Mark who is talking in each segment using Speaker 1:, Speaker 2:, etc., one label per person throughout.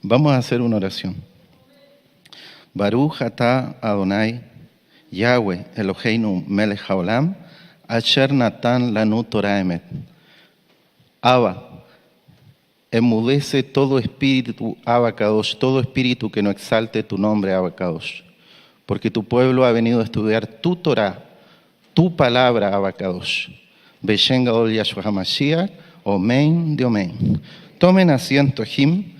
Speaker 1: Vamos a hacer una oración. Baruch atah Adonai, Yahweh Eloheinu melech haolam, asher natan lanu Torah emet. Abba, enmudece todo espíritu, Abba Kadosh, todo espíritu que no exalte tu nombre, Abba Kadosh. Porque tu pueblo ha venido a estudiar tu Torah, tu palabra, Abba Kadosh. Beshem Gadol Yahshua HaMashiach, Omen de Omen. Tomen asiento, Jim.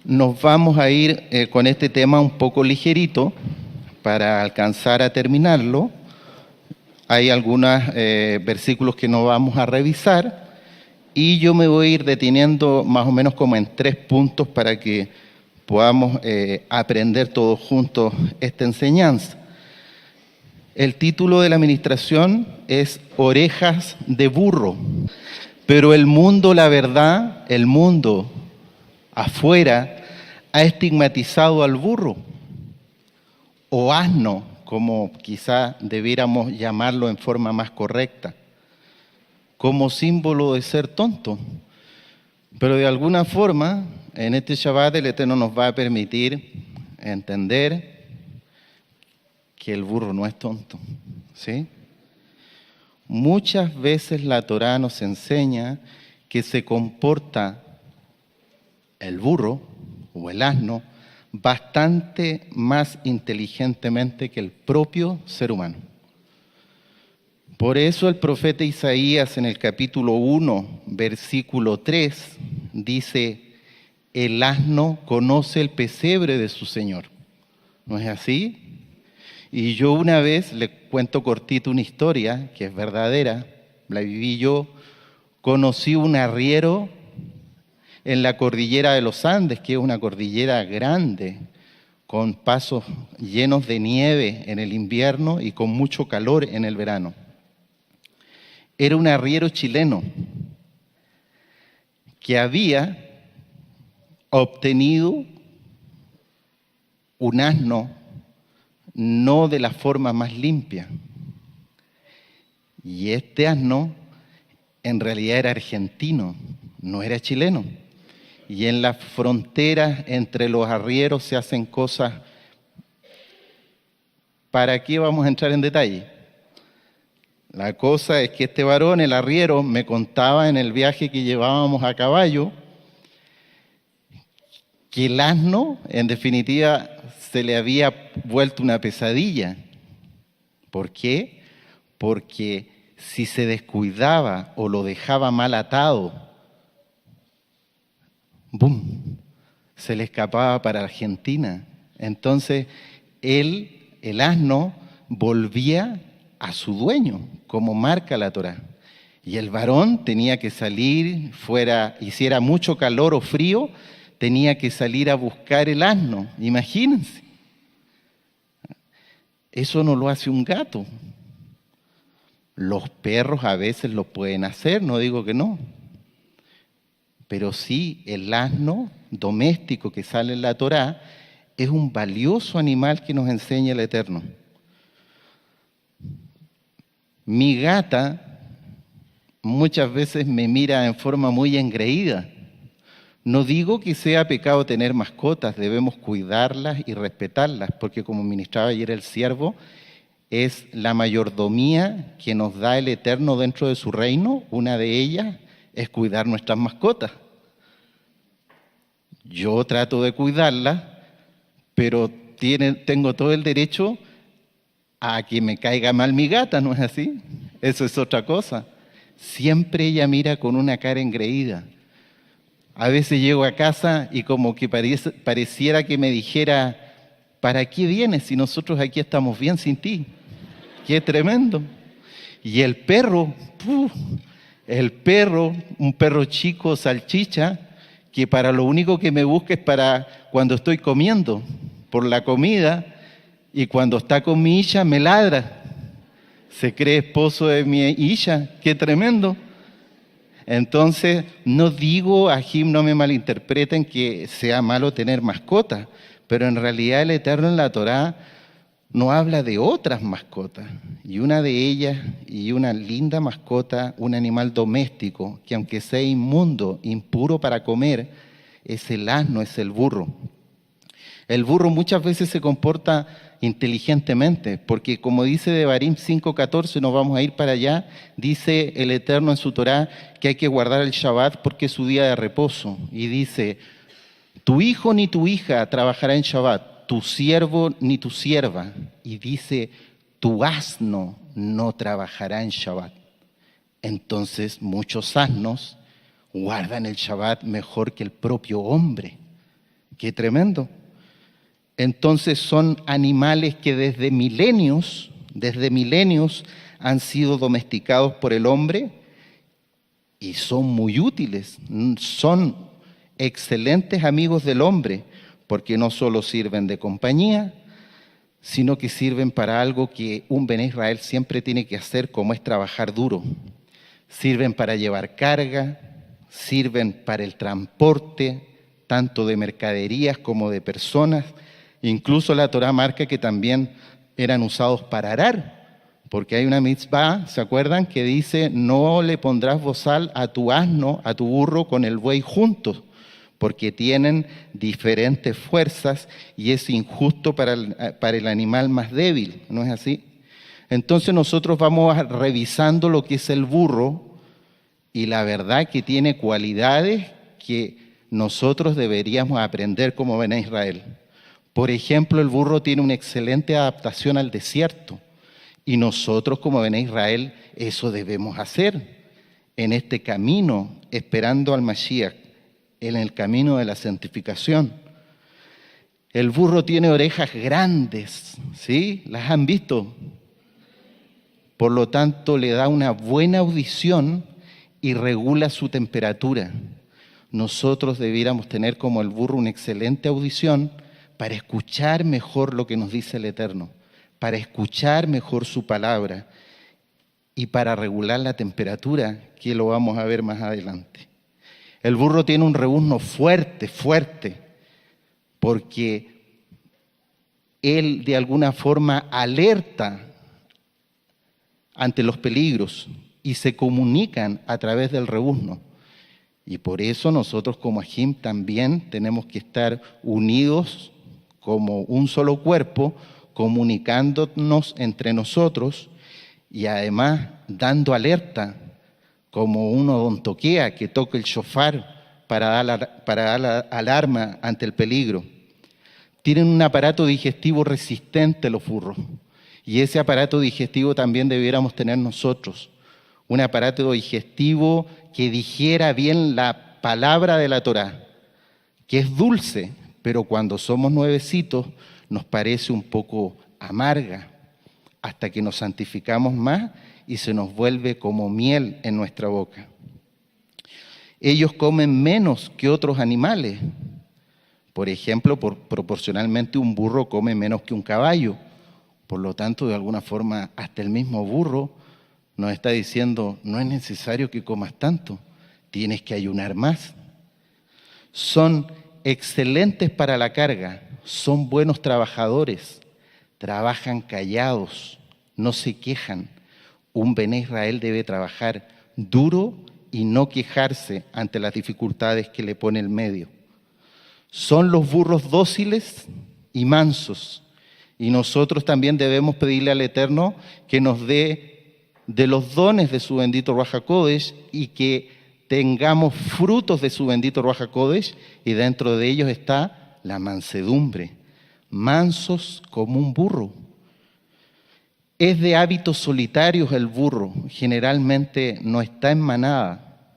Speaker 1: Nos vamos a ir con este tema un poco ligerito para alcanzar a terminarlo. Hay algunos versículos que no vamos a revisar y yo me voy a ir deteniendo más o menos como en 3 puntos para que podamos aprender todos juntos esta enseñanza. El título de la administración es Orejas de burro, pero el mundo, la verdad, el mundo afuera ha estigmatizado al burro o asno, como quizá debiéramos llamarlo en forma más correcta, como símbolo de ser tonto. Pero de alguna forma, en este Shabbat el Eterno nos va a permitir entender que el burro no es tonto, ¿sí? Muchas veces la Torá nos enseña que se comporta el burro o el asno bastante más inteligentemente que el propio ser humano. Por eso el profeta Isaías en el capítulo 1, versículo 3, dice, el asno conoce el pesebre de su señor. ¿No es así? Y yo una vez, le cuento cortito una historia que es verdadera, la viví yo, conocí un arriero en la cordillera de los Andes, que es una cordillera grande, con pasos llenos de nieve en el invierno y con mucho calor en el verano. Era un arriero chileno que había obtenido un asno no de la forma más limpia. Y este asno en realidad era argentino, no era chileno. Y en las fronteras entre los arrieros se hacen cosas. ¿Para qué vamos a entrar en detalle? La cosa es que este varón, el arriero, me contaba en el viaje que llevábamos a caballo que el asno, en definitiva, se le había vuelto una pesadilla. ¿Por qué? Porque si se descuidaba o lo dejaba mal atado, ¡bum!, se le escapaba para Argentina. Entonces, el asno, volvía a su dueño, como marca la Torá. Y el varón tenía que salir, hiciera mucho calor o frío, tenía que salir a buscar el asno. Imagínense. Eso no lo hace un gato. Los perros a veces lo pueden hacer, no digo que no. Pero sí, el asno doméstico que sale en la Torá es un valioso animal que nos enseña el Eterno. Mi gata muchas veces me mira en forma muy engreída. No digo que sea pecado tener mascotas, debemos cuidarlas y respetarlas, porque como ministraba ayer el siervo, es la mayordomía que nos da el Eterno dentro de su reino. Una de ellas es cuidar nuestras mascotas. Yo trato de cuidarlas, pero tengo todo el derecho a que me caiga mal mi gata, ¿no es así? Eso es otra cosa. Siempre ella mira con una cara engreída. A veces llego a casa y como que pareciera que me dijera, ¿para qué vienes si nosotros aquí estamos bien sin ti? ¡Qué tremendo! Y el perro, un perro chico, salchicha, que para lo único que me busca es para cuando estoy comiendo, por la comida, y cuando está con mi hija me ladra. Se cree esposo de mi hija, ¡qué tremendo! Entonces, no digo, Jim, no me malinterpreten que sea malo tener mascotas, pero en realidad el Eterno en la Torá nos habla de otras mascotas, y una de ellas, y una linda mascota, un animal doméstico, que aunque sea inmundo, impuro para comer, es el asno, es el burro. El burro muchas veces se comporta inteligentemente, porque como dice Devarim 5:14, nos vamos a ir para allá, dice el Eterno en su Torá que hay que guardar el Shabbat porque es su día de reposo. Y dice, tu hijo ni tu hija trabajará en Shabbat, tu siervo ni tu sierva. Y dice, tu asno no trabajará en Shabbat. Entonces muchos asnos guardan el Shabbat mejor que el propio hombre. ¡Qué tremendo! Entonces son animales que desde milenios han sido domesticados por el hombre y son muy útiles, son excelentes amigos del hombre, porque no solo sirven de compañía, sino que sirven para algo que un Bené Israel siempre tiene que hacer, como es trabajar duro. Sirven para llevar carga, sirven para el transporte, tanto de mercaderías como de personas. Incluso la Torá marca que también eran usados para arar, porque hay una mitzvah, ¿se acuerdan? Que dice, no le pondrás bozal a tu asno, a tu burro con el buey juntos, porque tienen diferentes fuerzas y es injusto para el animal más débil, ¿no es así? Entonces nosotros vamos revisando lo que es el burro y la verdad que tiene cualidades que nosotros deberíamos aprender como Bené Israel. Por ejemplo, el burro tiene una excelente adaptación al desierto y nosotros como Bené Israel eso debemos hacer en este camino, esperando al Mashiach, en el camino de la santificación. El burro tiene orejas grandes, ¿sí? ¿Las han visto? Por lo tanto, le da una buena audición y regula su temperatura. Nosotros debiéramos tener como el burro una excelente audición para escuchar mejor lo que nos dice el Eterno, para escuchar mejor su palabra y para regular la temperatura, que lo vamos a ver más adelante. El burro tiene un rebuzno fuerte, porque él de alguna forma alerta ante los peligros y se comunican a través del rebuzno. Y por eso nosotros como Ajim también tenemos que estar unidos como un solo cuerpo, comunicándonos entre nosotros y además dando alerta, como un odontoquea que toca el shofar para dar la alarma ante el peligro. Tienen un aparato digestivo resistente los burros, y ese aparato digestivo también debiéramos tener nosotros. Un aparato digestivo que digiera bien la palabra de la Torá, que es dulce, pero cuando somos nuevecitos nos parece un poco amarga, hasta que nos santificamos más y se nos vuelve como miel en nuestra boca. Ellos comen menos que otros animales. Por ejemplo, proporcionalmente un burro come menos que un caballo. Por lo tanto, de alguna forma, hasta el mismo burro nos está diciendo, no es necesario que comas tanto, tienes que ayunar más. Son excelentes para la carga, son buenos trabajadores, trabajan callados, no se quejan. Un Bené Israel debe trabajar duro y no quejarse ante las dificultades que le pone el medio. Son los burros dóciles y mansos, y nosotros también debemos pedirle al Eterno que nos dé de los dones de su bendito Ruach HaKodesh y que tengamos frutos de su bendito Ruach HaKodesh, y dentro de ellos está la mansedumbre, mansos como un burro. Es de hábitos solitarios el burro, generalmente no está en manada.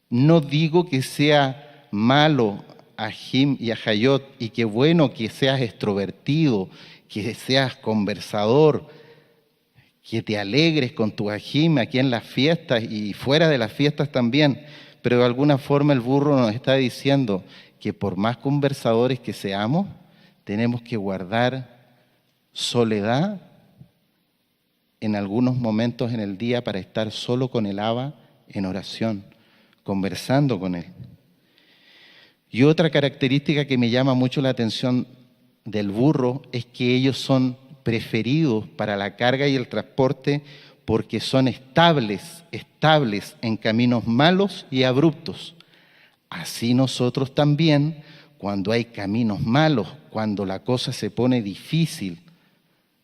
Speaker 1: No digo que sea malo Ajim y Ajayot, y qué bueno que seas extrovertido, que seas conversador, que te alegres con tu Ajim aquí en las fiestas y fuera de las fiestas también, pero de alguna forma el burro nos está diciendo que por más conversadores que seamos, tenemos que guardar soledad en algunos momentos en el día para estar solo con el Abba en oración, conversando con él. Y otra característica que me llama mucho la atención del burro es que ellos son preferidos para la carga y el transporte porque son estables en caminos malos y abruptos. Así nosotros también, cuando hay caminos malos, cuando la cosa se pone difícil,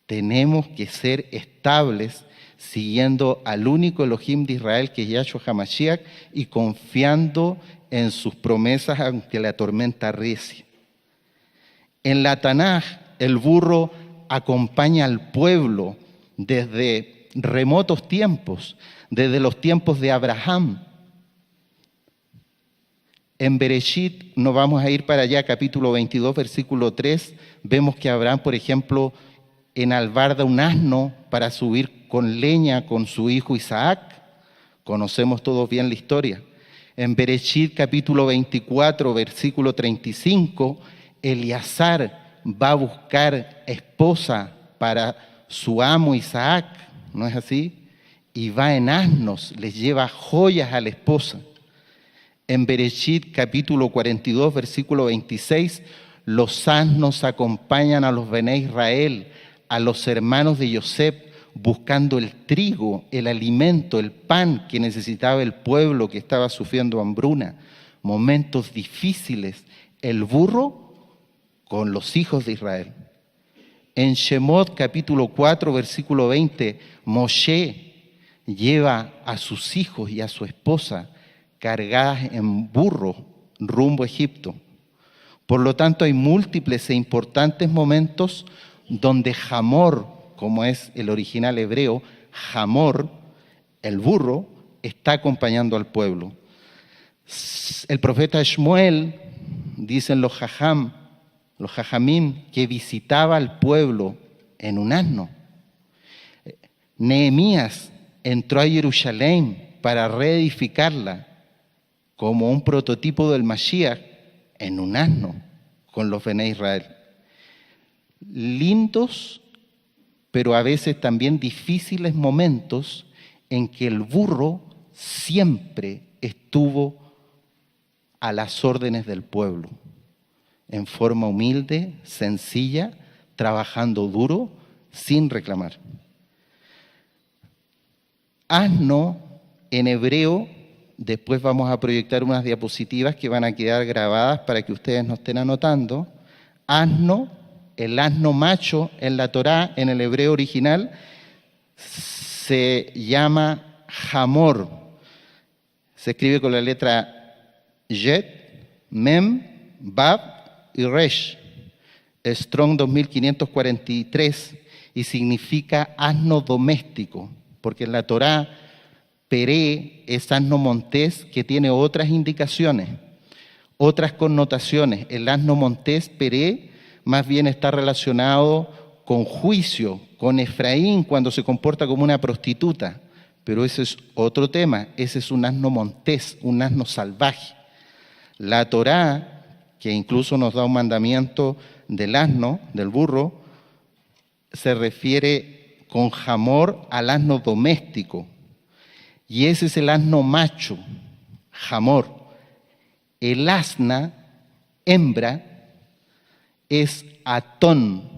Speaker 1: tenemos que ser estables siguiendo al único Elohim de Israel, que es Yahshua HaMashiach, y confiando en sus promesas aunque la tormenta arrecie. En la Tanaj, el burro acompaña al pueblo desde remotos tiempos, desde los tiempos de Abraham. En Bereshit, nos vamos a ir para allá, capítulo 22, versículo 3, vemos que Abraham, por ejemplo, enalbarda un asno para subir con leña con su hijo Isaac. Conocemos todos bien la historia. En Bereshit, capítulo 24, versículo 35, Eleazar va a buscar esposa para su amo Isaac, ¿no es así? Y va en asnos, les lleva joyas a la esposa. En Bereshit, capítulo 42, versículo 26, los asnos acompañan a los Bené Israel, a los hermanos de Yosef, buscando el trigo, el alimento, el pan que necesitaba el pueblo que estaba sufriendo hambruna. Momentos difíciles, el burro con los hijos de Israel. En Shemot, capítulo 4, versículo 20, Moshe lleva a sus hijos y a su esposa cargadas en burro rumbo a Egipto. Por lo tanto, hay múltiples e importantes momentos donde Hamor, como es el original hebreo, Hamor, el burro, está acompañando al pueblo. El profeta Shmuel, dicen los Jajamim, que visitaba al pueblo en un asno. Nehemías entró a Jerusalén para reedificarla como un prototipo del Mashiach en un asno con los Bené Israel. Lindos, pero a veces también difíciles momentos en que el burro siempre estuvo a las órdenes del pueblo, en forma humilde, sencilla, trabajando duro, sin reclamar. Asno, en hebreo, después vamos a proyectar unas diapositivas que van a quedar grabadas para que ustedes no estén anotando. Asno, el asno macho en la Torá, en el hebreo original, se llama Hamor. Se escribe con la letra Yet, Mem, Bab y Resh. Strong 2543, y significa asno doméstico, porque en la Torá Peré es asno montés que tiene otras indicaciones, otras connotaciones. El asno montés, Peré, más bien está relacionado con juicio, con Efraín cuando se comporta como una prostituta. Pero ese es otro tema, ese es un asno montés, un asno salvaje. La Torá, que incluso nos da un mandamiento del asno, del burro, se refiere con Hamor al asno doméstico. Y ese es el asno macho, Hamor. El asna, hembra, es Atón.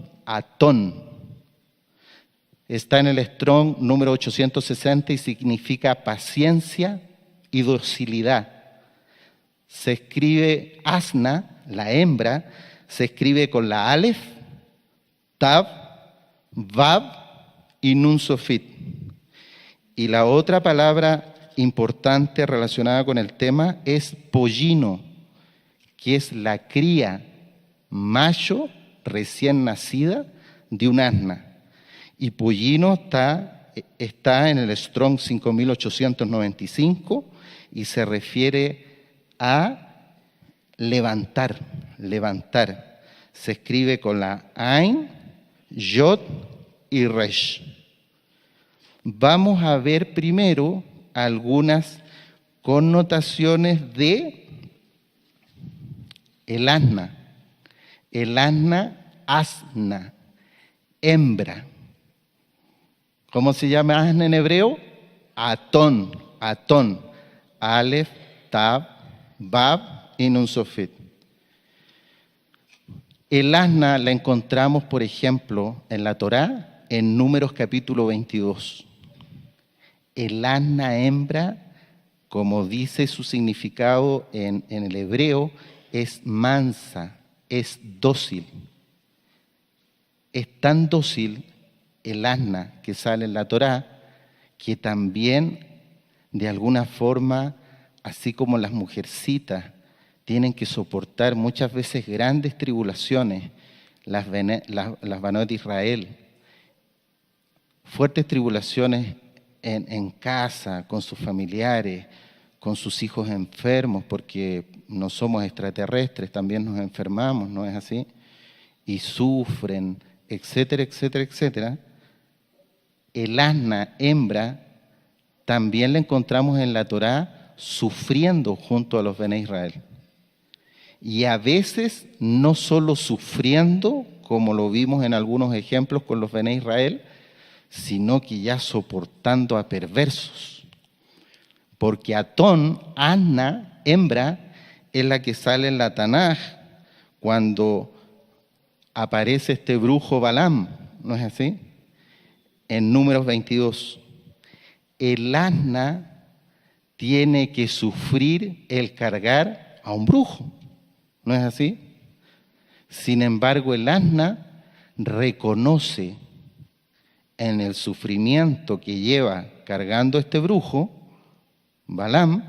Speaker 1: Está en el Strong número 860 y significa paciencia y docilidad. Se escribe asna, la hembra, se escribe con la Aleph, Tav, Vav y Nun Sofit. Y la otra palabra importante relacionada con el tema es pollino, que es la cría macho recién nacida de un asna. Y pollino está en el Strong 5895 y se refiere a levantar. Se escribe con la Ain, Yod y Resh. Vamos a ver primero algunas connotaciones de el asna. El asna, hembra. ¿Cómo se llama asna en hebreo? Atón. Aleph, Tab, Bab y Nun Sofit. El asna la encontramos, por ejemplo, en la Torá, en Números capítulo 22. El asna hembra como dice su significado en el hebreo, es mansa, es dócil. Es tan dócil el asna que sale en la Torá que también, de alguna forma, así como las mujercitas tienen que soportar muchas veces grandes tribulaciones, las Banot de Israel, fuertes tribulaciones en casa, con sus familiares, con sus hijos enfermos, porque no somos extraterrestres, también nos enfermamos, ¿no es así? Y sufren, etcétera, etcétera, etcétera. El asna hembra también la encontramos en la Torá sufriendo junto a los Bené Israel. Y a veces no solo sufriendo, como lo vimos en algunos ejemplos con los Bené Israel, sino que ya soportando a perversos. Porque Atón, asna, hembra, es la que sale en la Tanaj cuando aparece este brujo Balaam, ¿no es así? En Números 22. El asna tiene que sufrir el cargar a un brujo, ¿no es así? Sin embargo, el asna reconoce en el sufrimiento que lleva cargando este brujo, Balaam,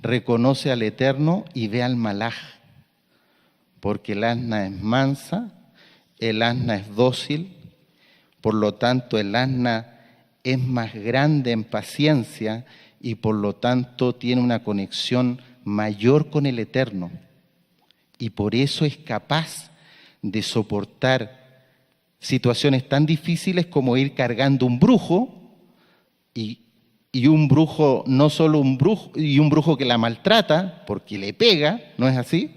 Speaker 1: reconoce al Eterno y ve al Malaj, porque el asna es mansa, el asna es dócil, por lo tanto el asna es más grande en paciencia y por lo tanto tiene una conexión mayor con el Eterno. Y por eso es capaz de soportar situaciones tan difíciles como ir cargando un brujo y un brujo, no solo un brujo, y un brujo que la maltrata porque le pega, ¿no es así?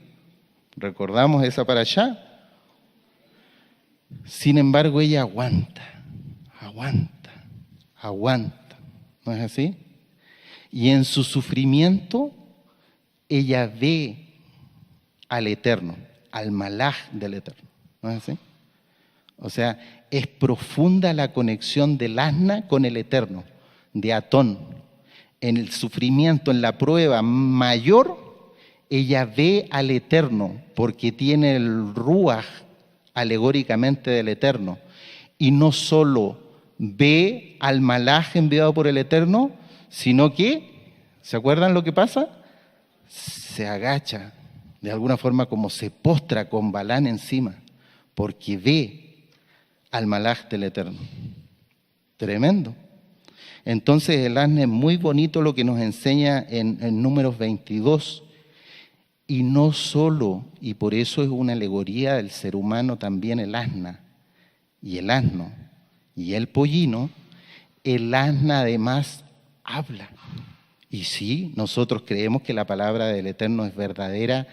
Speaker 1: Recordamos esa para allá. Sin embargo, ella aguanta, ¿no es así? Y en su sufrimiento, ella ve al Eterno, al Malaj del Eterno, ¿no es así? O sea, es profunda la conexión del asna con el Eterno, de Atón. En el sufrimiento, en la prueba mayor, ella ve al Eterno, porque tiene el Ruaj alegóricamente del Eterno. Y no solo ve al Malaj enviado por el Eterno, sino que, ¿se acuerdan lo que pasa? Se agacha, de alguna forma como se postra con Balán encima, porque ve al Malaj del Eterno. Tremendo. Entonces el asna es muy bonito lo que nos enseña en Números 22. Y no solo, y por eso es una alegoría del ser humano también el asna, y el asno, y el pollino. El asna además habla. Y sí, nosotros creemos que la palabra del Eterno es verdadera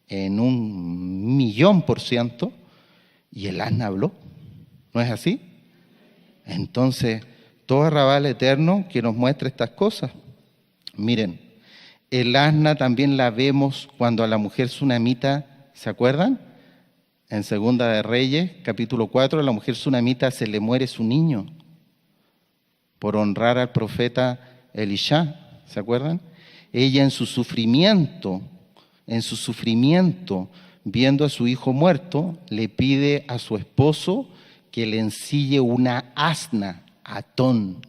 Speaker 1: en 1.000.000%, y el asna habló. ¿No es así? Entonces, todo arrabal eterno que nos muestra estas cosas. Miren, el asna también la vemos cuando a la mujer sunamita, ¿se acuerdan? En Segunda de Reyes, capítulo 4, a la mujer sunamita se le muere su niño por honrar al profeta Elisha, ¿se acuerdan? Ella en su sufrimiento, viendo a su hijo muerto, le pide a su esposo que le ensille una asna, Atón.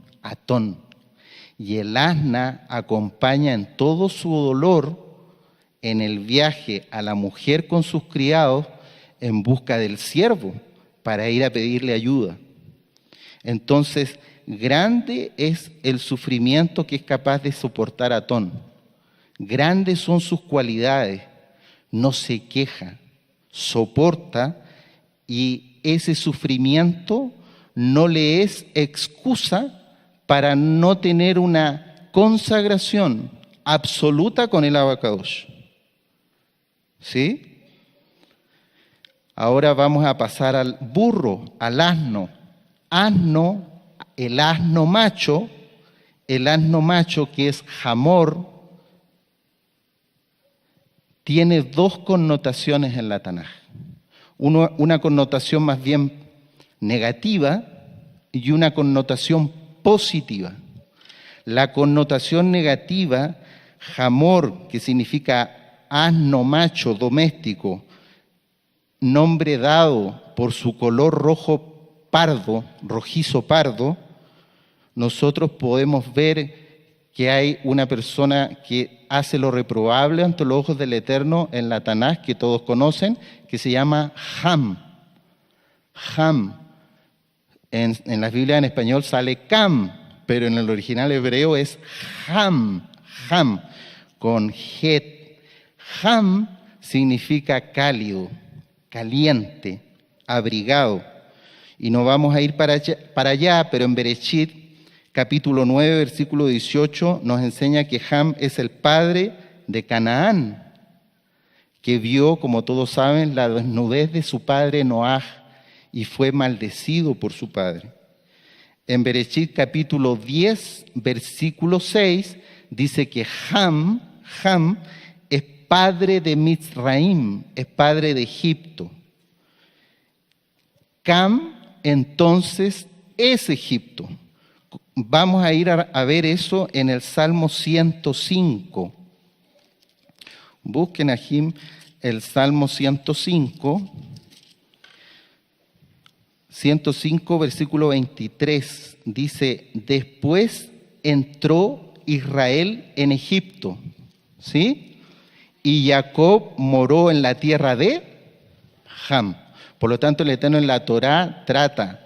Speaker 1: Y el asna acompaña en todo su dolor en el viaje a la mujer con sus criados en busca del siervo para ir a pedirle ayuda. Entonces, grande es el sufrimiento que es capaz de soportar Atón. Grandes son sus cualidades. No se queja, soporta, y ese sufrimiento no le es excusa para no tener una consagración absoluta con el Abacadosh. ¿Sí? Ahora vamos a pasar al burro, al asno. El asno macho que es Hamor, tiene dos connotaciones en la Tanaj. Una connotación más bien negativa y una connotación positiva. La connotación negativa Hamor, que significa asno macho doméstico, nombre dado por su color rojo pardo, rojizo pardo, nosotros podemos ver que hay una persona que hace lo reprobable ante los ojos del Eterno en la Tanaj, que todos conocen, que se llama Ham. Ham. En las Biblias en español sale Cam, pero en el original hebreo es Ham. Ham, con Het. Ham significa cálido, caliente, abrigado. Y no vamos a ir para allá, pero en Bereshit, capítulo 9, versículo 18, nos enseña que Ham es el padre de Canaán, que vio, como todos saben, la desnudez de su padre Noaj y fue maldecido por su padre. En Bereshit, capítulo 10, versículo 6, dice que Ham es padre de Mizraim, es padre de Egipto. Cam, entonces, es Egipto. Vamos a ir a ver eso en el Salmo 105. Busquen aquí el Salmo 105. 105, versículo 23. Dice, después entró Israel en Egipto, ¿sí? Y Jacob moró en la tierra de Ham. Por lo tanto, el Eterno en la Torá trata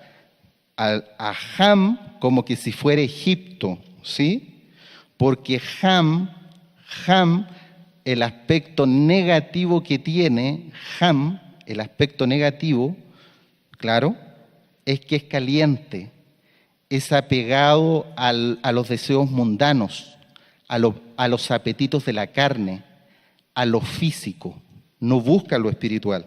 Speaker 1: a Ham como que si fuera Egipto, ¿sí? Porque Ham, el aspecto negativo que tiene, el aspecto negativo, claro, es que es caliente, es apegado a los deseos mundanos, a los apetitos de la carne, a lo físico, no busca lo espiritual.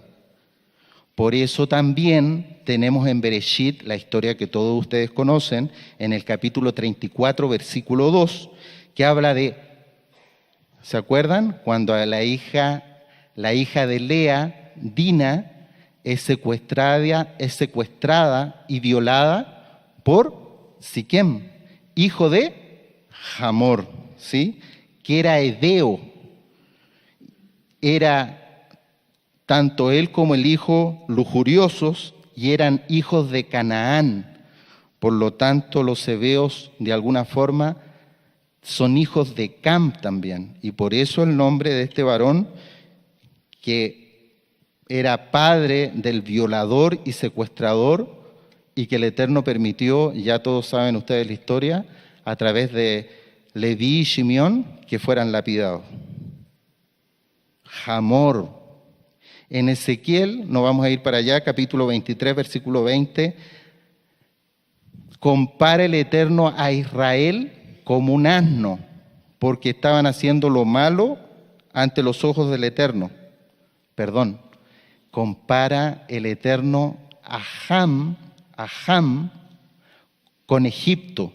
Speaker 1: Por eso también tenemos en Bereshit la historia que todos ustedes conocen, en el capítulo 34, versículo 2, que habla de, ¿se acuerdan? Cuando a la hija de Lea, Dina, es secuestrada y violada por Siquem, hijo de Hamor, ¿sí? Que era hedeo, era tanto él como el hijo lujuriosos y eran hijos de Canaán. Por lo tanto, los heveos, de alguna forma, son hijos de Cam también. Y por eso el nombre de este varón, que era padre del violador y secuestrador, y que el Eterno permitió, ya todos saben ustedes la historia, a través de Leví y Shimeón, que fueran lapidados. Hamor. En Ezequiel, no vamos a ir para allá, capítulo 23, versículo 20, compara el Eterno a Israel como un asno, porque estaban haciendo lo malo ante los ojos del Eterno. Perdón, compara el Eterno a Ham con Egipto,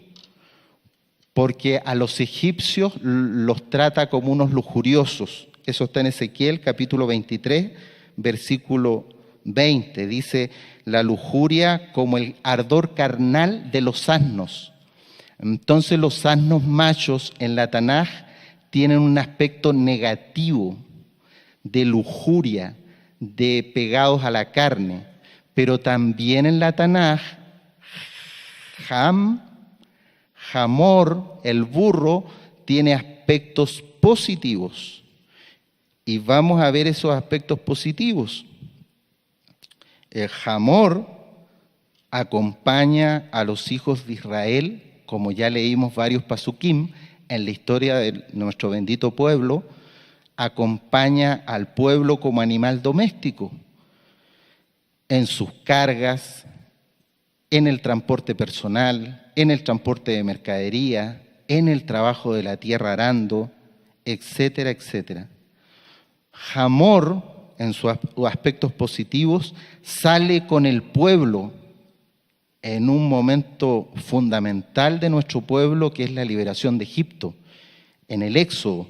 Speaker 1: porque a los egipcios los trata como unos lujuriosos. Eso está en Ezequiel, capítulo 23, versículo 20. Dice, la lujuria como el ardor carnal de los asnos. Entonces los asnos machos en la Tanaj tienen un aspecto negativo de lujuria, de pegados a la carne. Pero también en la Tanaj, Hamor, el burro, tiene aspectos positivos. Y vamos a ver esos aspectos positivos. El Hamor acompaña a los hijos de Israel, como ya leímos varios pasukim en la historia de nuestro bendito pueblo, acompaña al pueblo como animal doméstico, en sus cargas, en el transporte personal, en el transporte de mercadería, en el trabajo de la tierra arando, etcétera, etcétera. Hamor, en sus aspectos positivos, sale con el pueblo en un momento fundamental de nuestro pueblo, que es la liberación de Egipto, en el Éxodo,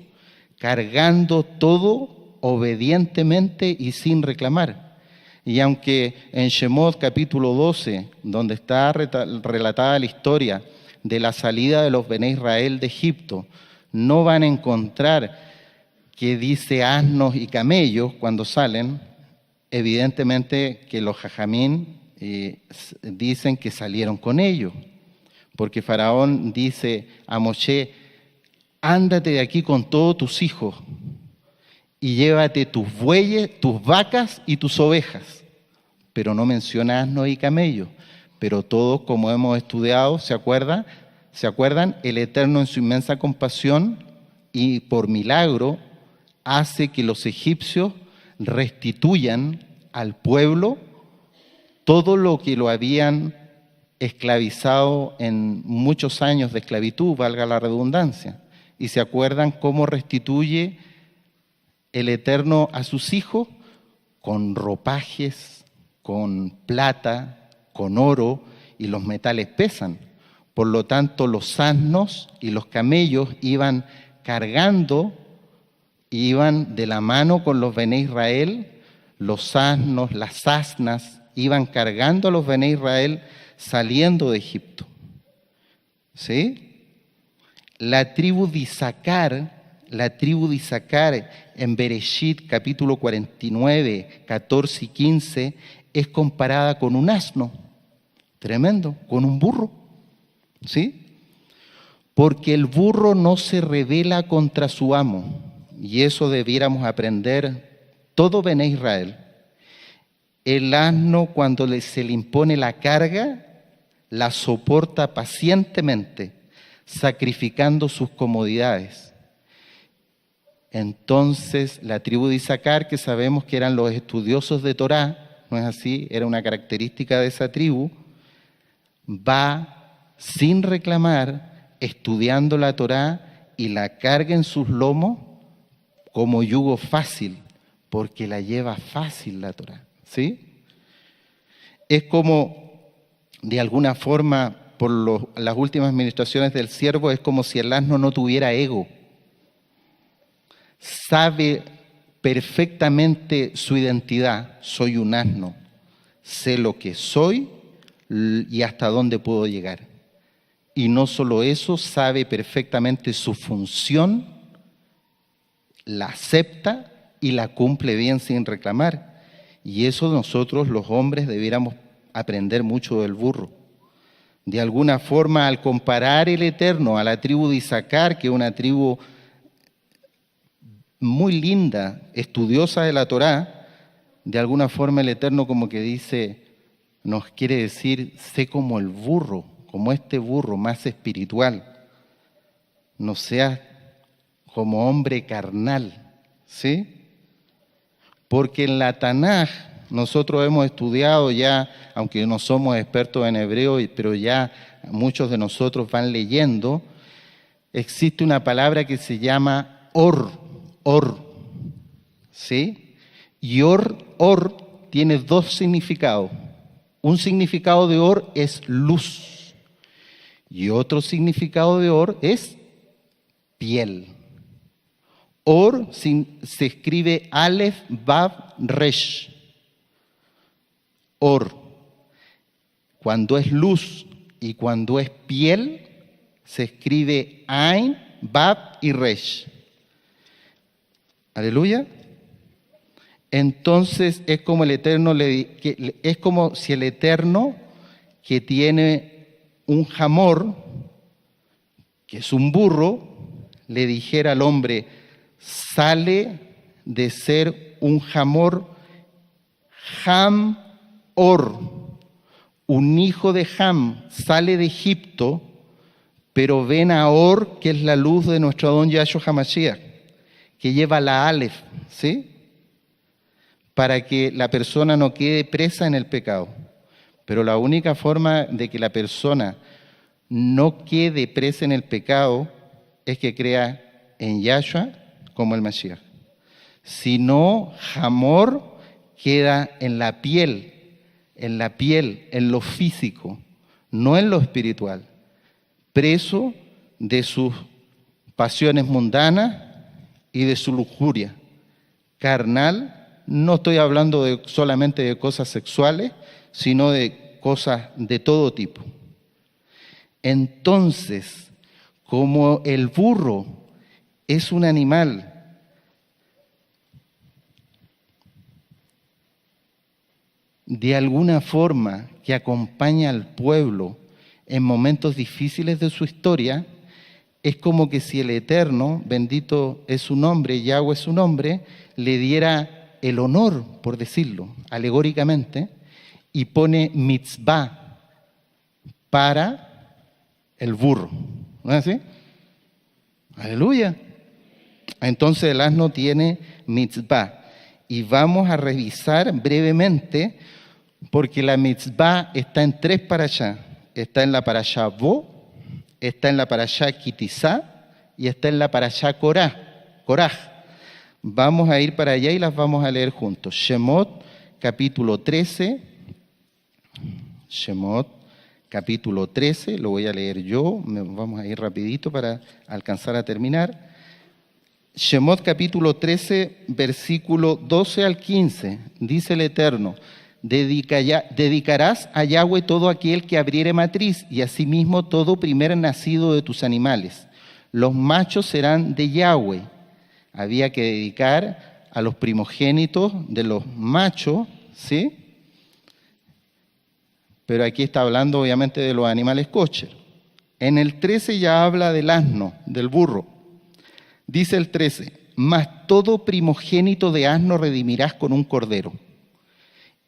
Speaker 1: cargando todo obedientemente y sin reclamar. Y aunque en Shemot capítulo 12, donde está relatada la historia de la salida de los Bené Israel de Egipto, no van a encontrar que dice asnos y camellos cuando salen. Evidentemente que los jajamín dicen que salieron con ellos, porque Faraón dice a Moshe: ándate de aquí con todos tus hijos y llévate tus bueyes, tus vacas y tus ovejas. Pero no menciona asnos y camellos. Pero todos, como hemos estudiado, ¿se acuerdan? El Eterno, en su inmensa compasión y por milagro, hace que los egipcios restituyan al pueblo todo lo que lo habían esclavizado en muchos años de esclavitud, valga la redundancia. Y se acuerdan cómo restituye el Eterno a sus hijos: con ropajes, con plata, con oro, y los metales pesan. Por lo tanto, los asnos y los camellos iban cargando, iban de la mano con los Bené Israel. Los asnos, las asnas, iban cargando a los Bené Israel saliendo de Egipto. ¿Sí? La tribu de Isaacar en Bereshit, capítulo 49, 14 y 15, es comparada con un asno. Tremendo, con un burro. ¿Sí? Porque el burro no se rebela contra su amo, y eso debiéramos aprender todo Bené Israel. El asno, cuando se le impone la carga, la soporta pacientemente, sacrificando sus comodidades. Entonces, la tribu de Isaacar, que sabemos que eran los estudiosos de Torá, ¿no es así? Era una característica de esa tribu, va sin reclamar, estudiando la Torá, y la carga en sus lomos como yugo fácil, porque la lleva fácil la Torá. ¿Sí? Es como, de alguna forma, por las últimas administraciones del siervo, es como si el asno no tuviera ego. Sabe perfectamente su identidad: soy un asno, sé lo que soy y hasta dónde puedo llegar. Y no solo eso, sabe perfectamente su función, la acepta y la cumple bien sin reclamar. Y eso nosotros los hombres debiéramos aprender mucho del burro. De alguna forma, al comparar el Eterno a la tribu de Isaacar, que es una tribu muy linda, estudiosa de la Torá, de alguna forma el Eterno como que dice, nos quiere decir: sé como el burro, como este burro más espiritual. No seas como hombre carnal, ¿sí? Porque en la Tanaj nosotros hemos estudiado ya, aunque no somos expertos en hebreo, pero ya muchos de nosotros van leyendo, existe una palabra que se llama or, ¿sí? Y or tiene dos significados. Un significado de or es luz, y otro significado de or es piel. Or se escribe Aleph, Vav, Resh. Or. Cuando es luz y cuando es piel, se escribe Ain, Vav y Resh. Aleluya. Entonces es como el Eterno es como si el Eterno, que tiene un jamor, que es un burro, le dijera al hombre: sale de ser un jamor, Ham-or, un hijo de Ham, sale de Egipto, pero ven a Or, que es la luz de nuestro Adón Yahshua HaMashiach, que lleva la Aleph, ¿sí? Para que la persona no quede presa en el pecado. Pero la única forma de que la persona no quede presa en el pecado es que crea en Yahshua como el Mashiach. Si no, Hamor queda en la piel, en lo físico, no en lo espiritual, preso de sus pasiones mundanas y de su lujuria carnal. No estoy hablando solamente de cosas sexuales, sino de cosas de todo tipo. Entonces, como el burro es un animal de alguna forma que acompaña al pueblo en momentos difíciles de su historia, es como que si el Eterno, bendito es su nombre, Yahweh es su nombre, le diera el honor, por decirlo, alegóricamente, y pone mitzvah para el burro. ¿No es así? Aleluya. Entonces el asno tiene mitzvah. Y vamos a revisar brevemente, porque la mitzvah está en 3 parashá. Está en la parashá Bo, está en la parashá Kitizá y está en la parashá Koraj. Vamos a ir para allá y las vamos a leer juntos. Shemot, capítulo 13. Shemot, capítulo 13, lo voy a leer yo. Vamos a ir rapidito para alcanzar a terminar. Shemot, capítulo 13, versículo 12 al 15. Dice el Eterno: dedicarás a Yahweh todo aquel que abriere matriz, y asimismo todo primer nacido de tus animales. Los machos serán de Yahweh. Había que dedicar a los primogénitos de los machos, ¿sí? Pero aquí está hablando obviamente de los animales kosher. En el 13 ya habla del asno, del burro. Dice el 13: mas todo primogénito de asno redimirás con un cordero.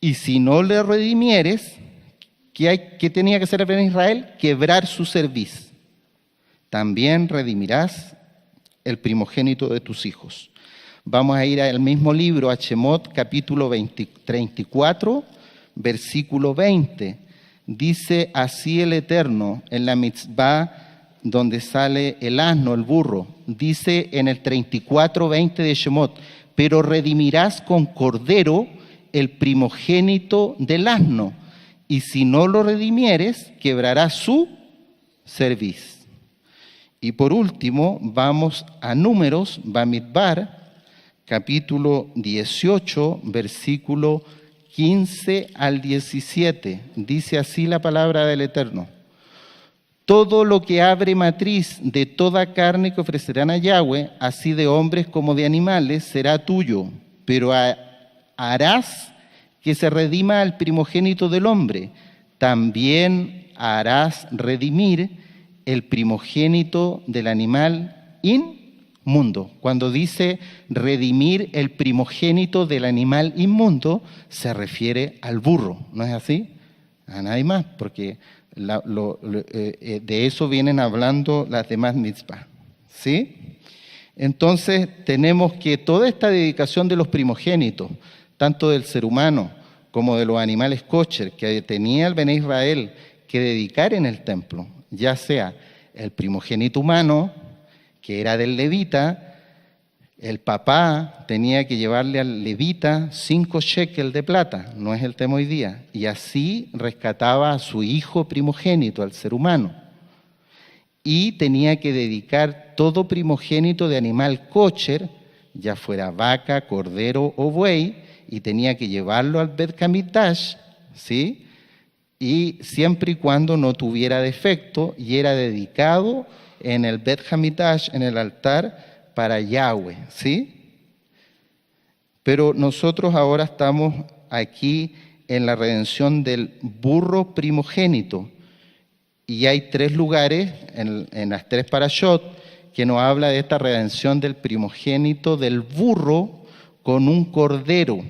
Speaker 1: Y si no le redimieres, ¿qué tenía que hacer el Bene Israel? Quebrar su cerviz. También redimirás el primogénito de tus hijos. Vamos a ir al mismo libro, a Shemot, capítulo 34, versículo 20. Dice así el Eterno en la mitzvah donde sale el asno, el burro. Dice en el 34, 20 de Shemot: pero redimirás con cordero el primogénito del asno, y si no lo redimieres, quebrarás su cerviz. Y por último, vamos a Números, Bamidbar, capítulo 18, versículo 15 al 17. Dice así la palabra del Eterno: todo lo que abre matriz de toda carne que ofrecerán a Yahweh, así de hombres como de animales, será tuyo, pero harás que se redima al primogénito del hombre. También harás redimir el primogénito del animal inmundo. Cuando dice redimir el primogénito del animal inmundo, se refiere al burro, ¿no es así? A nadie más, porque de eso vienen hablando las demás mitzvahs, ¿sí? Entonces tenemos que toda esta dedicación de los primogénitos, tanto del ser humano como de los animales kosher, que tenía el Bene Israel que dedicar en el templo, ya sea el primogénito humano, que era del levita, el papá tenía que llevarle al levita 5 shekels de plata, no es el tema hoy día, y así rescataba a su hijo primogénito, al ser humano. Y tenía que dedicar todo primogénito de animal kosher, ya fuera vaca, cordero o buey, y tenía que llevarlo al Bet Hamikdash, ¿sí? Y siempre y cuando no tuviera defecto, y era dedicado en el Bet Hamikdash, en el altar, para Yahweh, ¿sí? Pero nosotros ahora estamos aquí en la redención del burro primogénito, y hay 3 lugares en las 3 parashot que nos habla de esta redención del primogénito del burro con un cordero.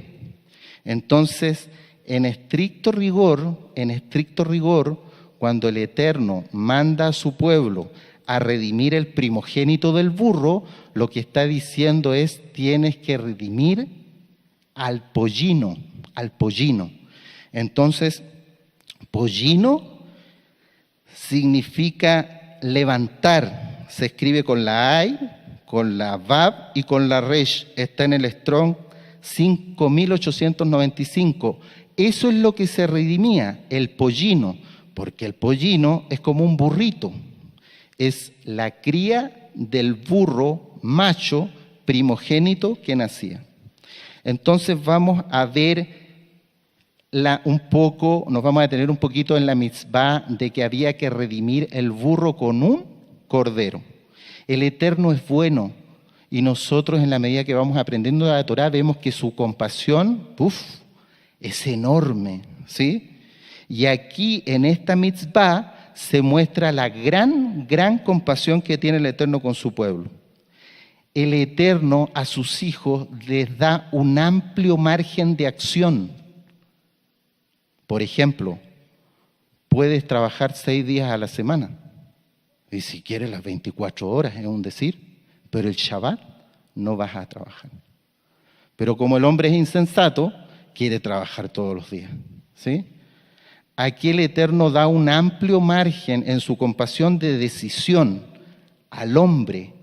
Speaker 1: Entonces, en estricto rigor, cuando el Eterno manda a su pueblo a redimir el primogénito del burro, lo que está diciendo es: tienes que redimir al pollino. Entonces, pollino significa levantar, se escribe con la Ay, con la Vav y con la Resh, está en el Strong 5895. Eso es lo que se redimía, el pollino, porque el pollino es como un burrito, es la cría del burro macho primogénito que nacía. Entonces vamos a ver nos vamos a detener un poquito en la mitzvah de que había que redimir el burro con un cordero. El Eterno es bueno, y nosotros en la medida que vamos aprendiendo la Torá vemos que su compasión, es enorme, ¿sí? Y aquí en esta mitzvah se muestra la gran compasión que tiene el Eterno con su pueblo. El Eterno a sus hijos les da un amplio margen de acción. Por ejemplo, puedes trabajar 6 días a la semana. Y si quieres las 24 horas, es un decir. Pero el Shabbat no vas a trabajar. Pero como el hombre es insensato, quiere trabajar todos los días. ¿Sí? Aquí el Eterno da un amplio margen en su compasión de decisión al hombre.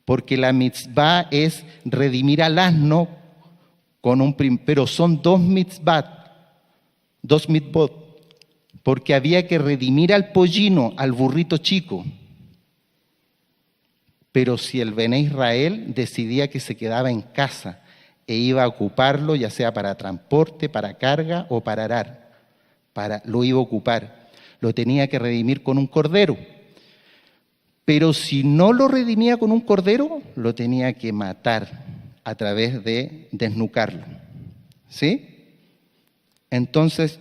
Speaker 1: Porque la mitzvah es redimir al asno pero son 2 mitzvot, porque había que redimir al pollino, al burrito chico. Pero si el Bené Israel decidía que se quedaba en casa e iba a ocuparlo, ya sea para transporte, para carga o para arar, lo iba a ocupar, lo tenía que redimir con un cordero. Pero si no lo redimía con un cordero, lo tenía que matar a través de desnucarlo. ¿Sí? Entonces,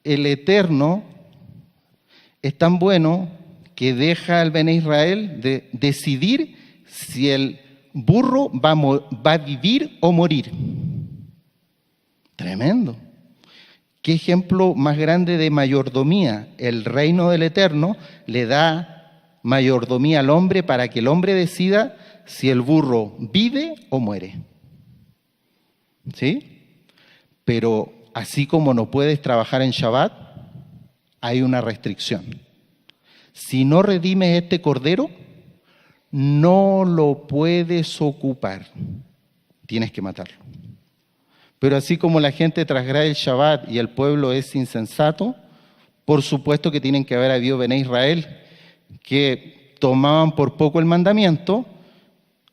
Speaker 1: el Eterno es tan bueno que deja al Bené Israel de decidir si el burro va a vivir o morir. Tremendo. ¿Qué ejemplo más grande de mayordomía? El reino del Eterno le da mayordomía al hombre para que el hombre decida si el burro vive o muere. ¿Sí? Pero así como no puedes trabajar en Shabbat, hay una restricción. Si no redimes este cordero, no lo puedes ocupar. Tienes que matarlo. Pero así como la gente transgrede el Shabbat y el pueblo es insensato, por supuesto que tienen que haber habido Bené Israel que tomaban por poco el mandamiento,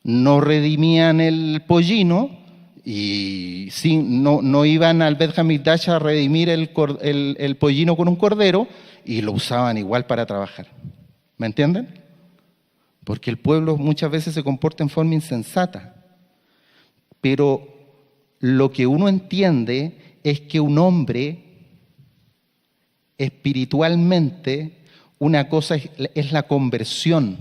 Speaker 1: no redimían el pollino y no iban al Bet Hamikdash a redimir el pollino con un cordero y lo usaban igual para trabajar. ¿Me entienden? Porque el pueblo muchas veces se comporta en forma insensata. Pero lo que uno entiende es que un hombre, espiritualmente, una cosa es la conversión,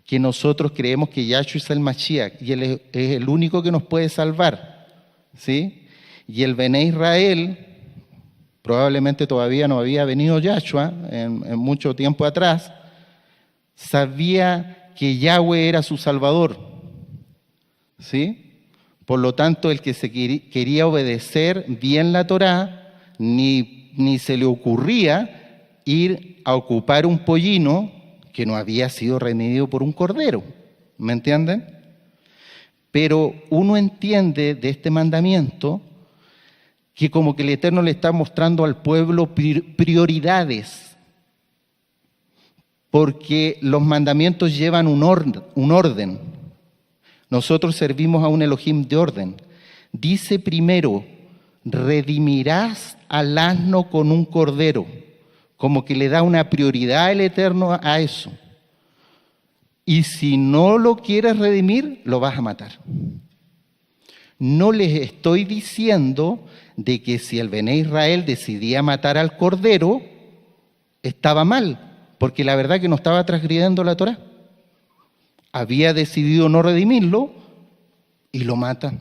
Speaker 1: que nosotros creemos que Yahshua es el Mashiach y Él es el único que nos puede salvar, ¿sí? Y el Bené Israel, probablemente todavía no había venido Yahshua en mucho tiempo atrás, sabía que Yahweh era su Salvador, ¿sí? Por lo tanto, el que se quería obedecer bien la Torá, ni se le ocurría ir a ocupar un pollino que no había sido redimido por un cordero. ¿Me entienden? Pero uno entiende de este mandamiento que como que el Eterno le está mostrando al pueblo prioridades, porque los mandamientos llevan un orden. Nosotros servimos a un Elohim de orden. Dice primero, redimirás al asno con un cordero, como que le da una prioridad el Eterno a eso. Y si no lo quieres redimir, lo vas a matar. No les estoy diciendo de que si el Bené Israel decidía matar al cordero, estaba mal, porque la verdad que no estaba transgrediendo la Torá. Había decidido no redimirlo y lo matan.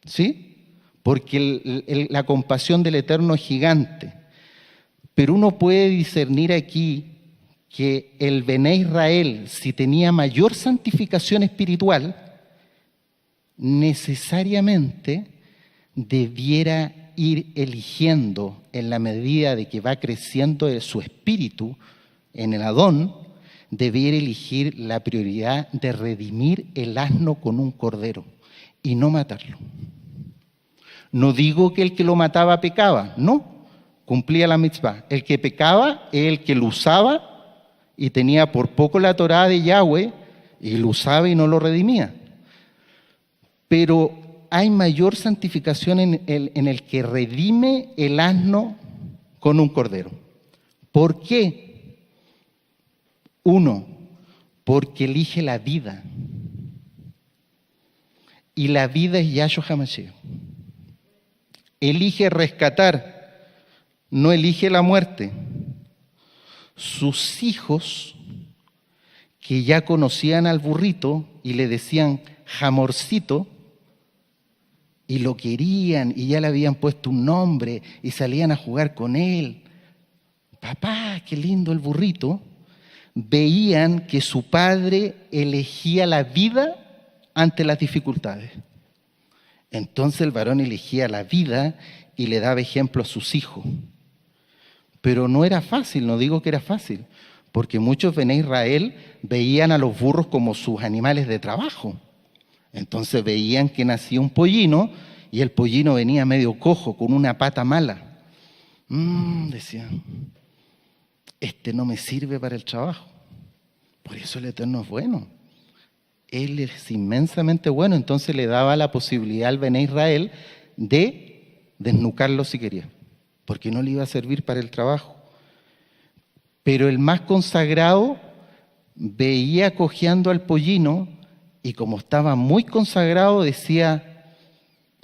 Speaker 1: ¿Sí? Porque la compasión del Eterno es gigante. Pero uno puede discernir aquí que el Bené Israel, si tenía mayor santificación espiritual, necesariamente debiera ir eligiendo en la medida de que va creciendo su espíritu en el Adón, debiera elegir la prioridad de redimir el asno con un cordero y no matarlo. No digo que el que lo mataba pecaba, no, cumplía la mitzvah. El que pecaba es el que lo usaba y tenía por poco la Torá de Yahweh y lo usaba y no lo redimía. Pero hay mayor santificación en el que redime el asno con un cordero. ¿Por qué? Uno, Porque elige la vida. Y la vida es Yahshua HaMashiach. Elige rescatar, no elige la muerte. Sus hijos, que ya conocían al burrito y le decían Jamorcito, y lo querían y ya le habían puesto un nombre y salían a jugar con él. Papá, qué lindo el burrito. Veían que su padre elegía la vida ante las dificultades. Entonces el varón elegía la vida y le daba ejemplo a sus hijos. Pero no era fácil, no digo que era fácil, porque muchos Bené Israel veían a los burros como sus animales de trabajo. Entonces veían que nacía un pollino y el pollino venía medio cojo, con una pata mala. Decían, este no me sirve para el trabajo. Por eso el Eterno es bueno. Él es inmensamente bueno, entonces le daba la posibilidad al Bené Israel de desnucarlo si quería, porque no le iba a servir para el trabajo. Pero el más consagrado veía cojeando al pollino y como estaba muy consagrado decía,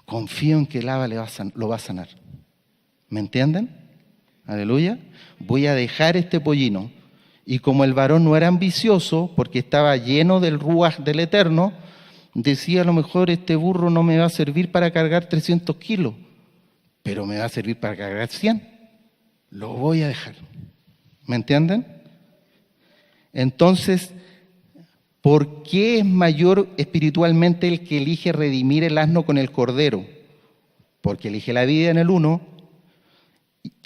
Speaker 1: confío en que el Abba lo va a sanar. ¿Me entienden? Aleluya. Voy a dejar este pollino. Y como el varón no era ambicioso, porque estaba lleno del ruaj del Eterno, decía, a lo mejor este burro no me va a servir para cargar 300 kilos, pero me va a servir para cargar 100. Lo voy a dejar. ¿Me entienden? Entonces, ¿por qué es mayor espiritualmente el que elige redimir el asno con el cordero? Porque elige la vida en el 1.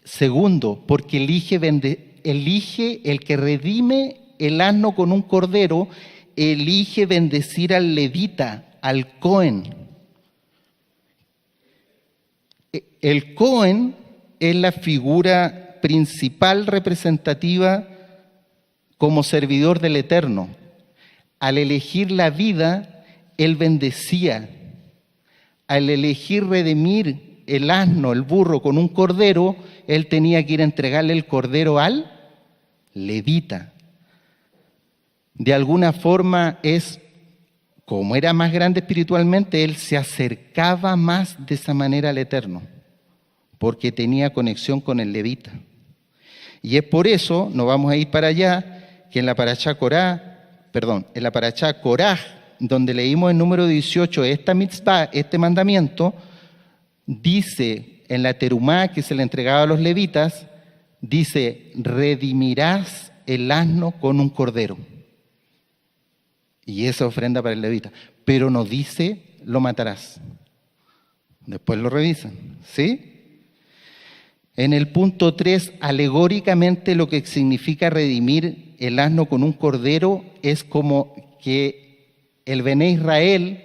Speaker 1: Segundo, porque elige el que redime el asno con un cordero, elige bendecir al levita, al Cohen. El Cohen es la figura principal representativa como servidor del Eterno. Al elegir la vida, él bendecía. Al elegir redimir el asno, el burro, con un cordero, él tenía que ir a entregarle el cordero al levita. De alguna forma como era más grande espiritualmente, él se acercaba más de esa manera al Eterno, porque tenía conexión con el levita. Y es por eso, nos vamos a ir para allá, que en la parashá Koraj, donde leímos el número 18, esta mitzvah, este mandamiento, dice en la terumá que se le entregaba a los levitas, dice, redimirás el asno con un cordero. Y esa ofrenda para el levita. Pero no dice, lo matarás. Después lo revisan, ¿sí? En el punto 3, alegóricamente lo que significa redimir el asno con un cordero es como que el Bené Israel,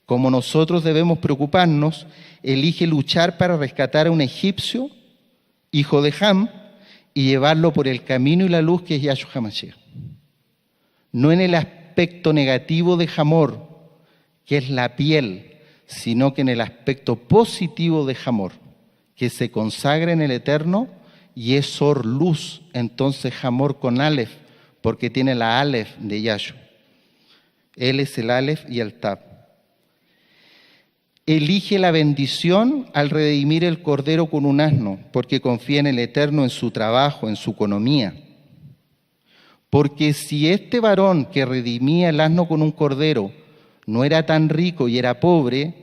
Speaker 1: como nosotros debemos preocuparnos, elige luchar para rescatar a un egipcio, hijo de Ham, y llevarlo por el camino y la luz que es Yahshua HaMashiach. No en el aspecto negativo de Hamor, que es la piel, sino que en el aspecto positivo de Hamor, que se consagra en el Eterno y es Sor luz, entonces Hamor con Aleph, porque tiene la Aleph de Yahshua. Él es el Aleph y el Tab. Elige la bendición al redimir el cordero con un asno, porque confía en el Eterno, en su trabajo, en su economía. Porque si este varón que redimía el asno con un cordero no era tan rico y era pobre,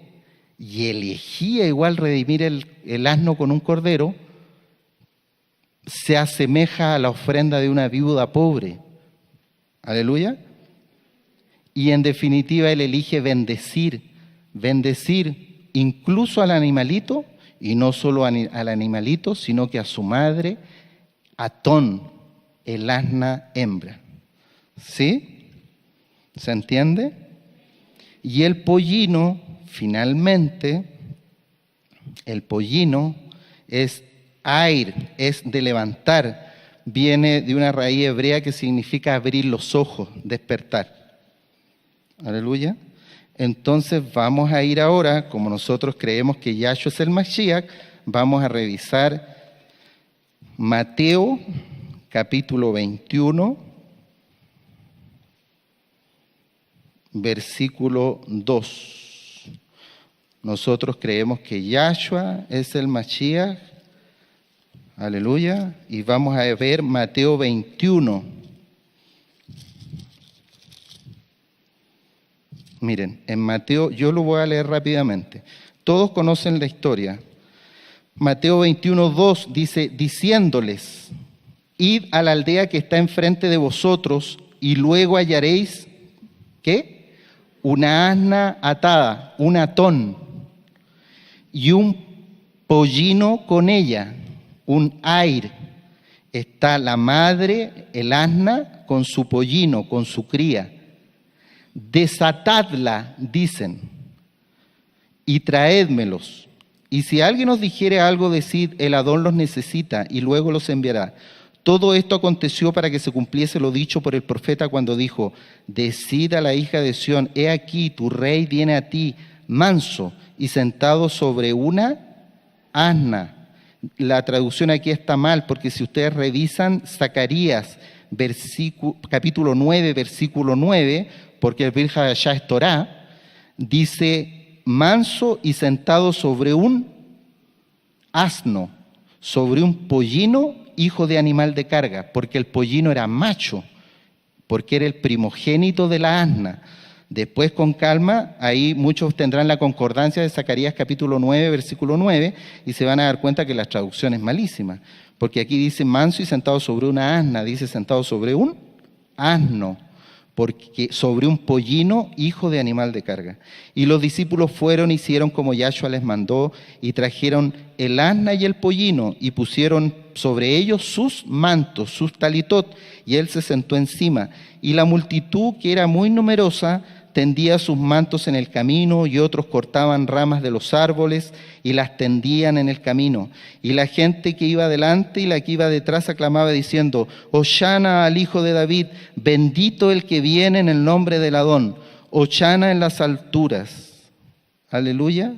Speaker 1: y elegía igual redimir el asno con un cordero, se asemeja a la ofrenda de una viuda pobre. Aleluya. Y en definitiva él elige bendecir incluso al animalito, y no solo al animalito, sino que a su madre, Atón, el asna hembra. ¿Sí? ¿Se entiende? Y el pollino, finalmente, el pollino es air, es de levantar, viene de una raíz hebrea que significa abrir los ojos, despertar. Aleluya. Entonces vamos a ir ahora, como nosotros creemos que Yahshua es el Mashiach, vamos a revisar Mateo capítulo 21. versículo 2. Nosotros creemos que Yahshua es el Mashiach. Aleluya. Y vamos a ver Mateo 21. Miren, en Mateo, yo lo voy a leer rápidamente. Todos conocen la historia. Mateo 21, 2 dice, diciéndoles, id a la aldea que está enfrente de vosotros y luego hallaréis, ¿qué? Una asna atada, un atón, y un pollino con ella, un air. Está la madre, el asna, con su pollino, con su cría. Desatadla, dicen, y traédmelos. Y si alguien os dijere algo, decid, el Adón los necesita, y luego los enviará. Todo esto aconteció para que se cumpliese lo dicho por el profeta cuando dijo, decid a la hija de Sión, he aquí, tu rey viene a ti, manso, y sentado sobre una asna. La traducción aquí está mal, porque si ustedes revisan Zacarías, capítulo 9, versículo 9, porque el Brit Hadashah es Torá, dice manso y sentado sobre un asno, sobre un pollino, hijo de animal de carga, porque el pollino era macho, porque era el primogénito de la asna. Después, con calma, ahí muchos tendrán la concordancia de Zacarías capítulo 9, versículo 9, y se van a dar cuenta que la traducción es malísima, porque aquí dice manso y sentado sobre una asna, dice sentado sobre un asno, porque sobre un pollino, hijo de animal de carga. Y los discípulos fueron, hicieron como Yahshua les mandó, y trajeron el asna y el pollino, y pusieron sobre ellos sus mantos, sus talitot, y él se sentó encima. Y la multitud, que era muy numerosa, tendía sus mantos en el camino, y otros cortaban ramas de los árboles y las tendían en el camino. Y la gente que iba delante y la que iba detrás aclamaba diciendo, Hosanna al Hijo de David, bendito el que viene en el nombre del Adón, Hosanna en las alturas. Aleluya,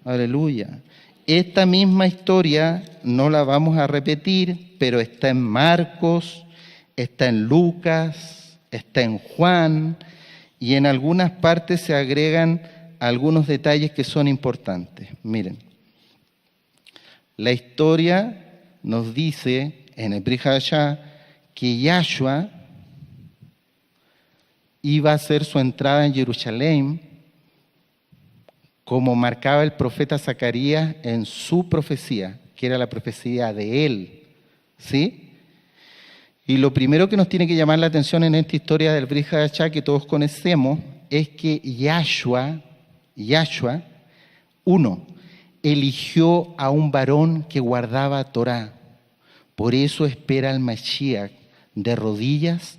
Speaker 1: aleluya. Esta misma historia no la vamos a repetir, pero está en Marcos, está en Lucas, está en Juan, y en algunas partes se agregan algunos detalles que son importantes. Miren, la historia nos dice en el Brit Hadashah que Yahshua iba a hacer su entrada en Jerusalén como marcaba el profeta Zacarías en su profecía, que era la profecía de él, ¿sí? Y lo primero que nos tiene que llamar la atención en esta historia del Brit Hadashah que todos conocemos es que Yahshua, uno, eligió a un varón que guardaba Torá. Por eso espera al Mashiach de rodillas,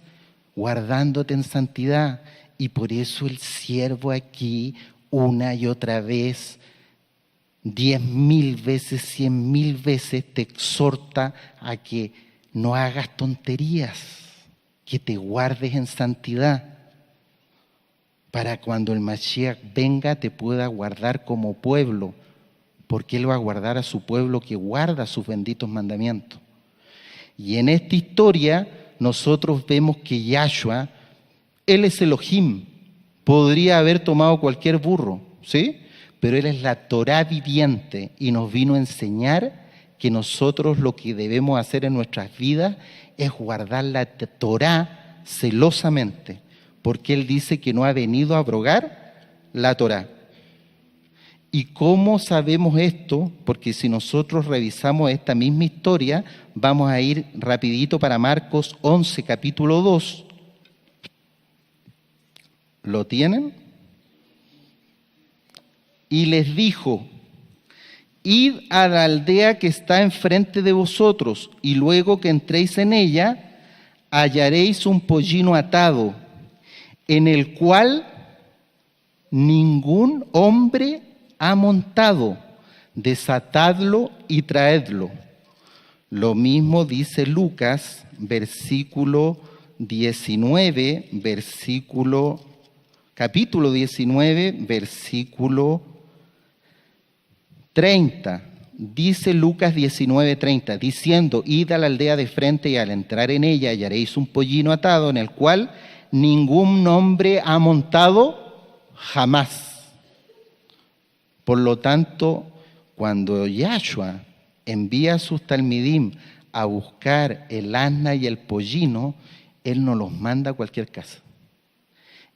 Speaker 1: guardándote en santidad. Y por eso el siervo aquí, una y otra vez, 10.000 veces, 100.000 veces, te exhorta a que no hagas tonterías, que te guardes en santidad, para cuando el Mashiach venga te pueda guardar como pueblo, porque Él va a guardar a su pueblo que guarda sus benditos mandamientos. Y en esta historia nosotros vemos que Yahshua, Él es Elohim, podría haber tomado cualquier burro, ¿sí? Pero Él es la Torá viviente y nos vino a enseñar que nosotros lo que debemos hacer en nuestras vidas es guardar la Torá celosamente, porque Él dice que no ha venido a abrogar la Torá. ¿Y cómo sabemos esto? Porque si nosotros revisamos esta misma historia, vamos a ir rapidito para Marcos 11, capítulo 2. ¿Lo tienen? Y les dijo, id a la aldea que está enfrente de vosotros, y luego que entréis en ella, hallaréis un pollino atado, en el cual ningún hombre ha montado. Desatadlo y traedlo. Lo mismo dice Lucas, capítulo 19, versículo 30. Dice Lucas 19:30, diciendo, id a la aldea de frente y al entrar en ella hallaréis un pollino atado en el cual ningún hombre ha montado jamás. Por lo tanto, cuando Yahshua envía a sus talmidim a buscar el asna y el pollino, Él no los manda a cualquier casa.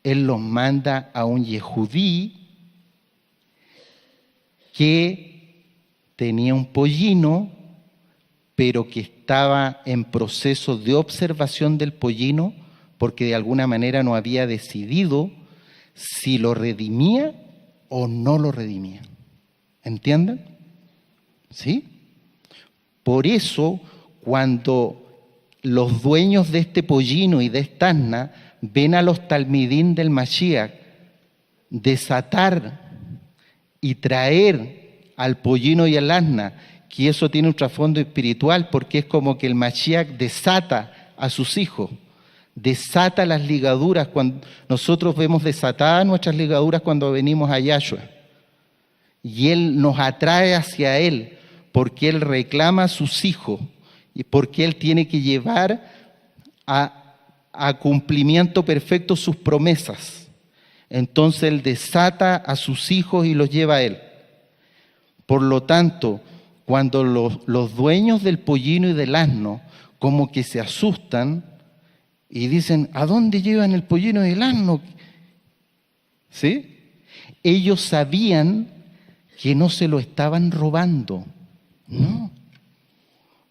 Speaker 1: Él los manda a un yehudí que tenía un pollino, pero que estaba en proceso de observación del pollino, porque de alguna manera no había decidido si lo redimía o no lo redimía. ¿Entienden? ¿Sí? Por eso, cuando los dueños de este pollino y de esta asna ven a los talmidín del Mashiach desatar y traer al pollino y al asna, que eso tiene un trasfondo espiritual, porque es como que el Mashiach desata a sus hijos, desata las ligaduras. Cuando nosotros vemos desatadas nuestras ligaduras cuando venimos a Yahshua, y Él nos atrae hacia Él, porque Él reclama a sus hijos, y porque Él tiene que llevar a cumplimiento perfecto sus promesas. Entonces Él desata a sus hijos y los lleva a Él. Por lo tanto, cuando los dueños del pollino y del asno como que se asustan y dicen, ¿a dónde llevan el pollino y el asno? ¿Sí? Ellos sabían que no se lo estaban robando, no,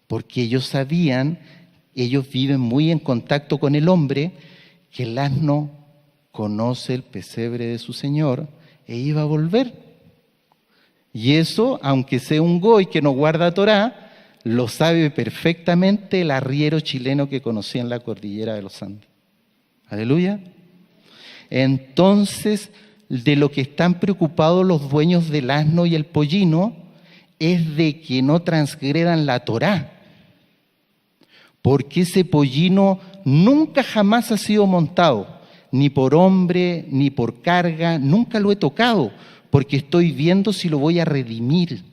Speaker 1: porque ellos sabían, ellos viven muy en contacto con el hombre, que el asno conoce el pesebre de su Señor e iba a volver. Y eso, aunque sea un goy que no guarda Torá, lo sabe perfectamente el arriero chileno que conocía en la cordillera de los Andes. Aleluya. Entonces, de lo que están preocupados los dueños del asno y el pollino es de que no transgredan la Torá. Porque ese pollino nunca jamás ha sido montado, ni por hombre, ni por carga, nunca lo he tocado, porque estoy viendo si lo voy a redimir.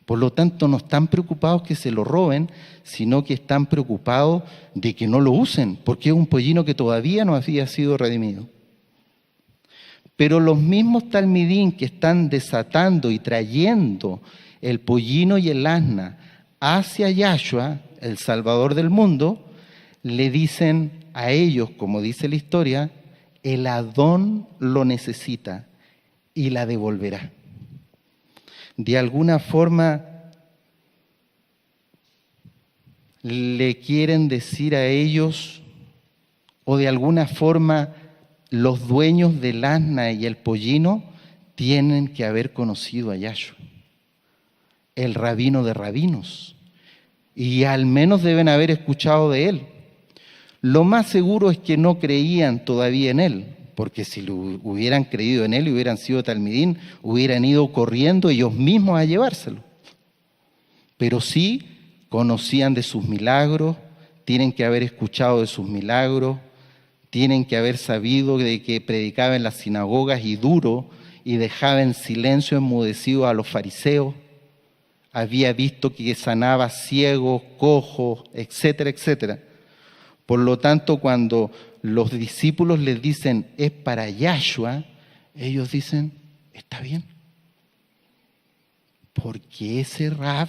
Speaker 1: Por lo tanto, no están preocupados que se lo roben, sino que están preocupados de que no lo usen, porque es un pollino que todavía no había sido redimido. Pero los mismos talmidín que están desatando y trayendo el pollino y el asna hacia Yahshua, el Salvador del mundo, le dicen a ellos, como dice la historia, el Adón lo necesita y la devolverá. De alguna forma le quieren decir a ellos, o de alguna forma los dueños del asna y el pollino tienen que haber conocido a Yahshua, el rabino de rabinos, y al menos deben haber escuchado de él. Lo más seguro es que no creían todavía en él, porque si lo hubieran creído en él y hubieran sido talmidín, hubieran ido corriendo ellos mismos a llevárselo. Pero sí conocían de sus milagros, tienen que haber escuchado de sus milagros, tienen que haber sabido de que predicaba en las sinagogas y duro y dejaba en silencio enmudecido a los fariseos. Había visto que sanaba ciegos, cojos, etcétera, etcétera. Por lo tanto, cuando los discípulos les dicen, es para Yahshua, ellos dicen, está bien. Porque ese Rab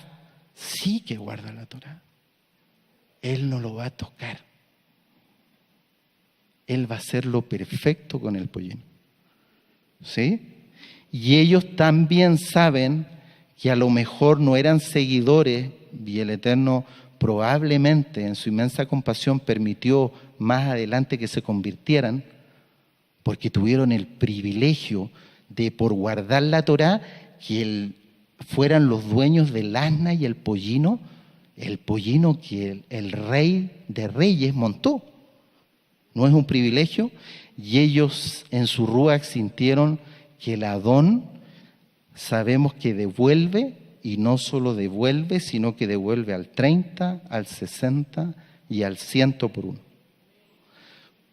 Speaker 1: sí que guarda la Torá. Él no lo va a tocar. Él va a hacer lo perfecto con el pollino. ¿Sí? Y ellos también saben que a lo mejor no eran seguidores, y el Eterno probablemente en su inmensa compasión permitió más adelante que se convirtieran, porque tuvieron el privilegio de, por guardar la Torá, que fueran los dueños del asna y el pollino que el rey de reyes montó. ¿No es un privilegio? Y ellos en su ruach sintieron que el Adón, sabemos que devuelve, y no solo devuelve, sino que devuelve al 30, al 60 y al 100 por uno.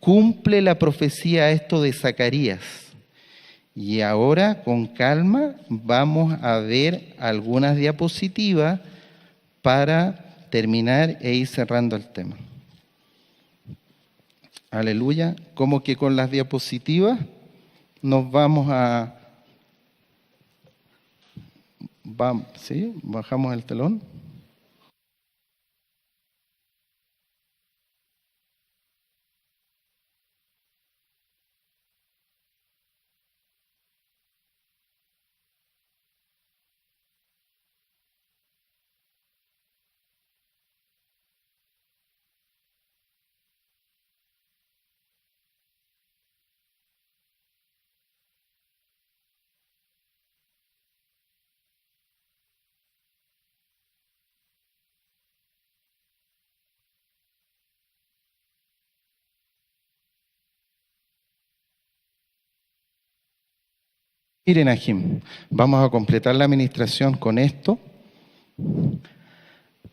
Speaker 1: Cumple la profecía esto de Zacarías. Y ahora, con calma, vamos a ver algunas diapositivas para terminar e ir cerrando el tema. Aleluya. Como que con las diapositivas nos vamos a... ¿Sí? Bajamos el telón. Miren, Ajim, vamos a completar la administración con esto.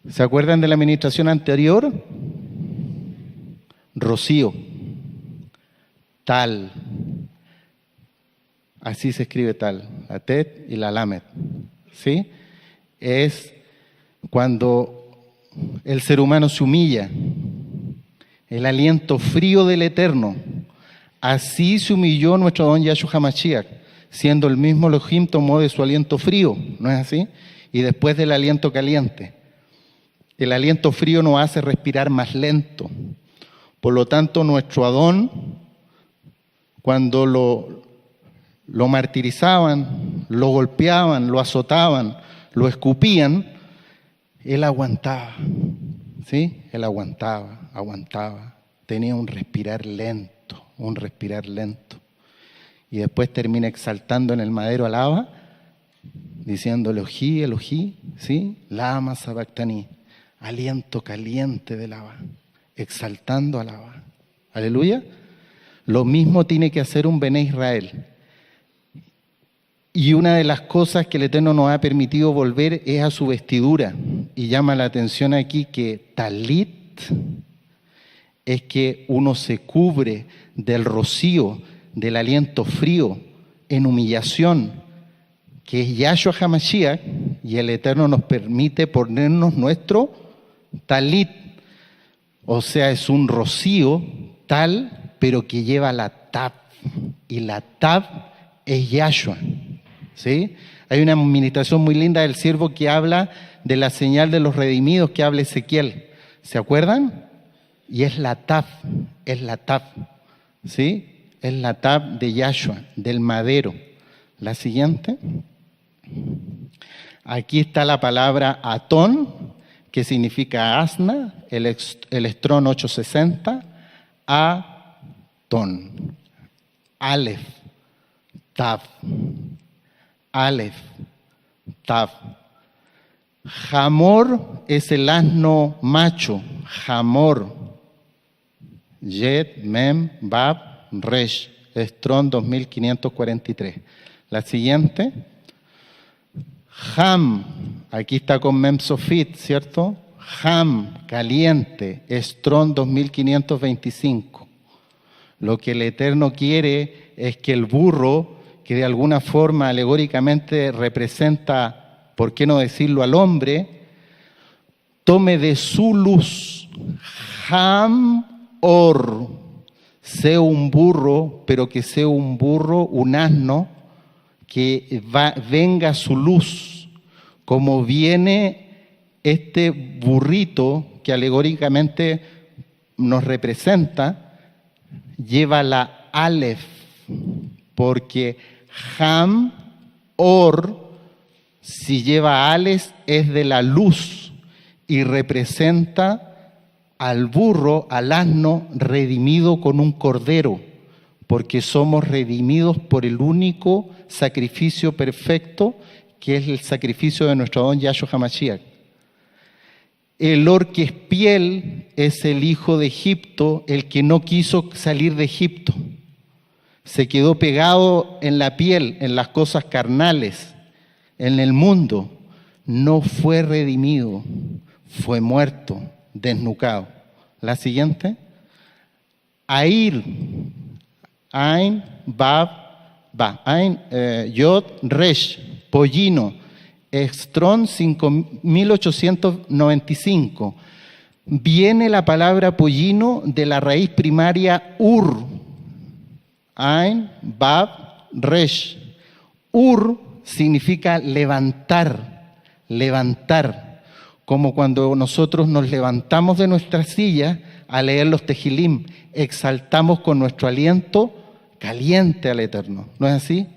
Speaker 1: ¿Se acuerdan de la administración anterior? Rocío, tal, así se escribe tal, la tet y la lamet, ¿sí? Es cuando el ser humano se humilla, el aliento frío del Eterno. Así se humilló nuestro don Yahshua HaMashiach, siendo el mismo Elohim tomó de su aliento frío, ¿no es así? Y después del aliento caliente. El aliento frío nos hace respirar más lento. Por lo tanto, nuestro Adón, cuando lo martirizaban, lo golpeaban, lo azotaban, lo escupían, él aguantaba, ¿sí? Él aguantaba. Tenía un respirar lento. Y después termina exaltando en el madero alaba, diciendo Elohí, Elohí, ¿sí? Lama sabactaní, aliento caliente de lava, exaltando alaba. Aleluya. Lo mismo tiene que hacer un Bené Israel. Y una de las cosas que el Eterno nos ha permitido volver es a su vestidura. Y llama la atención aquí que talit es que uno se cubre del rocío, del aliento frío, en humillación, que es Yahshua HaMashiach, y el Eterno nos permite ponernos nuestro talit. O sea, es un rocío tal, pero que lleva la tab. Y la tab es Yahshua. ¿Sí? Hay una administración muy linda del siervo que habla de la señal de los redimidos que habla Ezequiel. ¿Se acuerdan? Y es la tab, ¿sí? Es la tab de Yahshua, del madero. La siguiente. Aquí está la palabra atón, que significa asna, el estrón 860, atón, alef, tav. Aleph, Tav. Hamor es el asno macho. Hamor. Yet, Mem, Bab, Resh. Strong 2543. La siguiente. Ham. Aquí está con Mem Sofit, ¿cierto? Ham, caliente. Strong 2525. Lo que el Eterno quiere es que el burro, que de alguna forma alegóricamente representa, ¿por qué no decirlo al hombre?, tome de su luz, Ham-or, sea un burro, pero que sea un burro, un asno, que venga su luz, como viene este burrito que alegóricamente nos representa, lleva la Aleph, porque Ham, Or, si lleva Ales, es de la luz y representa al burro, al asno, redimido con un cordero, porque somos redimidos por el único sacrificio perfecto, que es el sacrificio de nuestro don Yahshua HaMashiach. El Or, que es piel, es el hijo de Egipto, el que no quiso salir de Egipto. Se quedó pegado en la piel, en las cosas carnales, en el mundo. No fue redimido, fue muerto, desnucado. La siguiente. Air, Ain, Bab, Ain, Yod, Resh, pollino, Strong 5895. viene la palabra pollino de la raíz primaria ur. Ain, Bab, Resh. Ur significa levantar, levantar. Como cuando nosotros nos levantamos de nuestra silla a leer los tejilim, exaltamos con nuestro aliento caliente al Eterno. ¿No es así?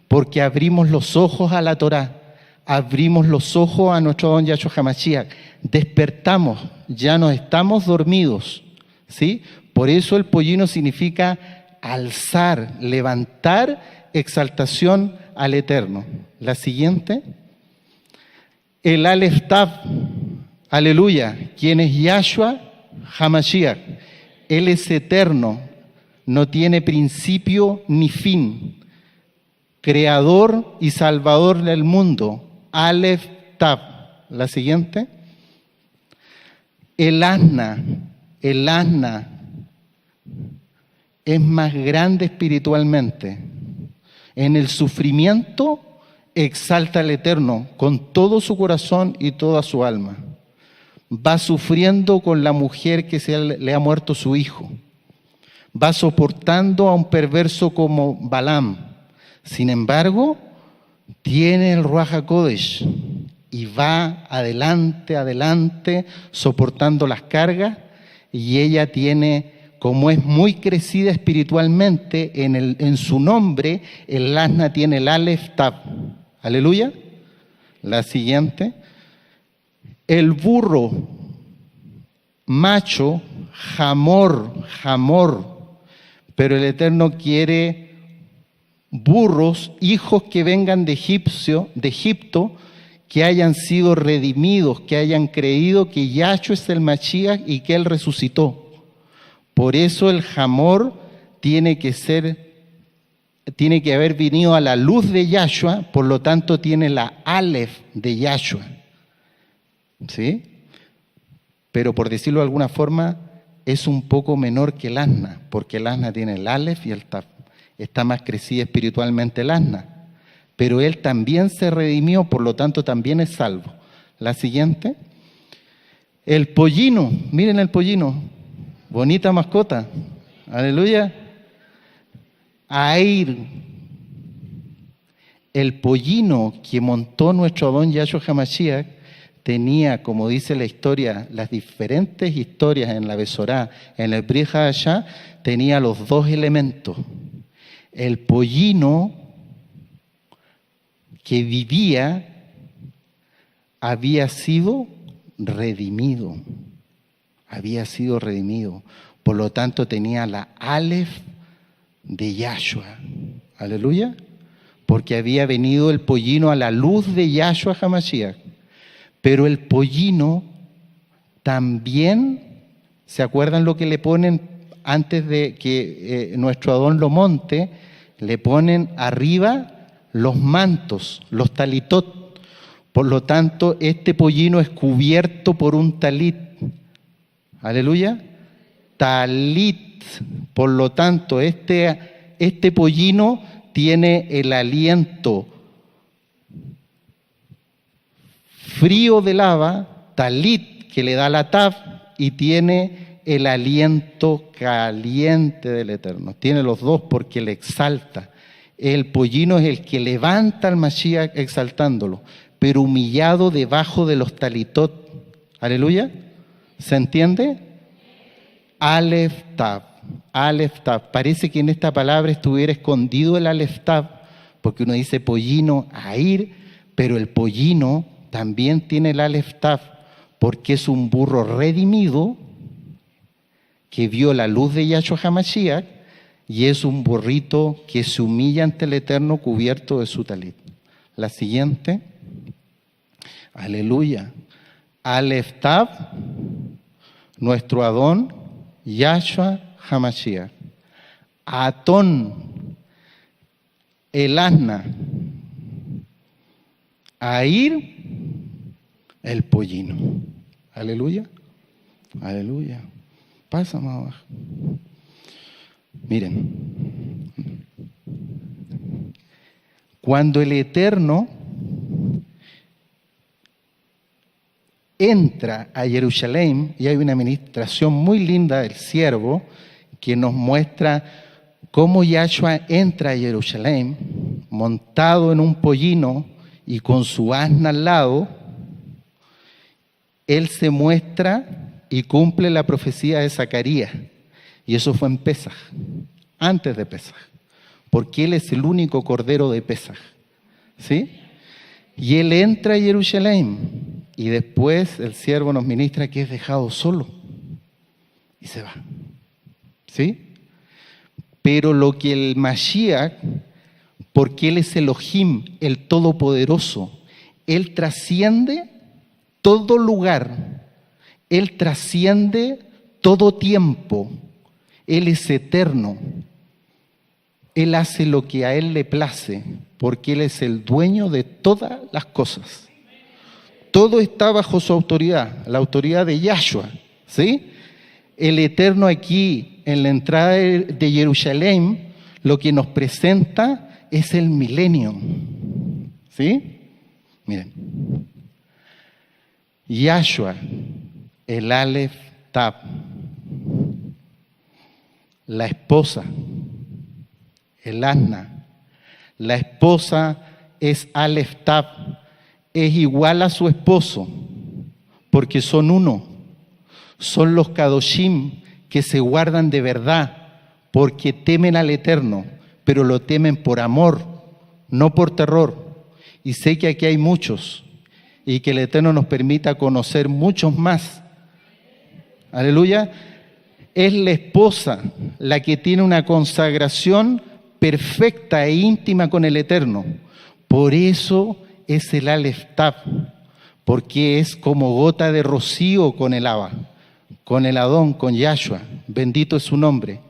Speaker 1: Porque abrimos los ojos a la Torá, abrimos los ojos a nuestro don Yahshua HaMashiach, despertamos, ya no estamos dormidos, ¿sí? Por eso el pollino significa alzar, levantar, exaltación al Eterno. La siguiente, el Aleph Tav, aleluya, quien es Yahshua HaMashiach. Él es eterno, no tiene principio ni fin, creador y salvador del mundo. Aleph Tav. La siguiente, el asna es más grande espiritualmente. En el sufrimiento exalta al Eterno con todo su corazón y toda su alma. Va sufriendo con la mujer que le ha muerto su hijo. Va soportando a un perverso como Balaam. Sin embargo, tiene el Ruach HaKodesh y va adelante, adelante, soportando las cargas. Y ella tiene, como es muy crecida espiritualmente, en su nombre, el asna tiene el Aleph Tav. Aleluya. La siguiente. El burro macho, Hamor, pero el Eterno quiere burros, hijos que vengan de Egipto, que hayan sido redimidos, que hayan creído que Yahshua es el Mashiach y que Él resucitó. Por eso el Hamor tiene que haber venido a la luz de Yahshua, por lo tanto tiene la Aleph de Yahshua. ¿Sí? Pero por decirlo de alguna forma, es un poco menor que el asna, porque el asna tiene el Aleph y el Tav. Está más crecida espiritualmente el asna. Pero él también se redimió, por lo tanto también es salvo. La siguiente. El pollino, miren el pollino, bonita mascota. Aleluya. Air. El pollino que montó nuestro don Yahshua HaMashiach tenía, como dice la historia, las diferentes historias en la Besorá, en el Brit Hadashah, tenía los dos elementos. El pollino que vivía había sido redimido. Por lo tanto, tenía la Aleph de Yahshua. Aleluya. Porque había venido el pollino a la luz de Yahshua HaMashiach. Pero el pollino también, ¿se acuerdan lo que le ponen antes de que nuestro Adón lo monte? Le ponen arriba los mantos, los talitot. Por lo tanto, este pollino es cubierto por un talit. Aleluya. Talit. Por lo tanto, este pollino tiene el aliento frío de lava, talit, que le da la tav, y tiene el aliento caliente del Eterno. Tiene los dos porque le exalta. El pollino es el que levanta al Mashiach exaltándolo, pero humillado debajo de los talitot. Aleluya. ¿Se entiende? Aleph Tav. Aleph Tav. Parece que en esta palabra estuviera escondido el Aleph Tav, porque uno dice pollino, air, pero el pollino también tiene el Aleph Tav, porque es un burro redimido que vio la luz de Yahshua HaMashiach y es un burrito que se humilla ante el Eterno cubierto de su talit. La siguiente. Aleluya. Aleph Tav, nuestro Adón, Yahshua HaMashiach. Atón, el asna. Air, el pollino. Aleluya. Aleluya. Pasa más abajo. Miren. Cuando el Eterno entra a Jerusalén, y hay una ministración muy linda del siervo que nos muestra cómo Yahshua entra a Jerusalén montado en un pollino y con su asna al lado. Él se muestra y cumple la profecía de Zacarías, y eso fue en Pesaj, antes de Pesaj, porque Él es el único cordero de Pesaj, ¿sí? Y Él entra a Jerusalén, y después el siervo nos ministra que es dejado solo, y se va, ¿sí? Pero lo que el Mashiach, porque Él es Elohim, el Todopoderoso, Él trasciende todo lugar, Él trasciende todo tiempo, Él es eterno, Él hace lo que a Él le place, porque Él es el dueño de todas las cosas. Todo está bajo su autoridad, la autoridad de Yahshua, ¿sí? El Eterno aquí, en la entrada de Jerusalén, lo que nos presenta es el milenio, ¿sí? Miren. Yahshua, el Aleph Tab, la esposa, el asna. La esposa es Aleph Tab, es igual a su esposo, porque son uno. Son los Kadoshim que se guardan de verdad, porque temen al Eterno, pero lo temen por amor, no por terror. Y sé que aquí hay muchos, y que el Eterno nos permita conocer muchos más. Aleluya. Es la esposa la que tiene una consagración perfecta e íntima con el Eterno. Por eso es el Aleph Tab, porque es como gota de rocío con el Abba, con el Adón, con Yahshua. Bendito es su nombre.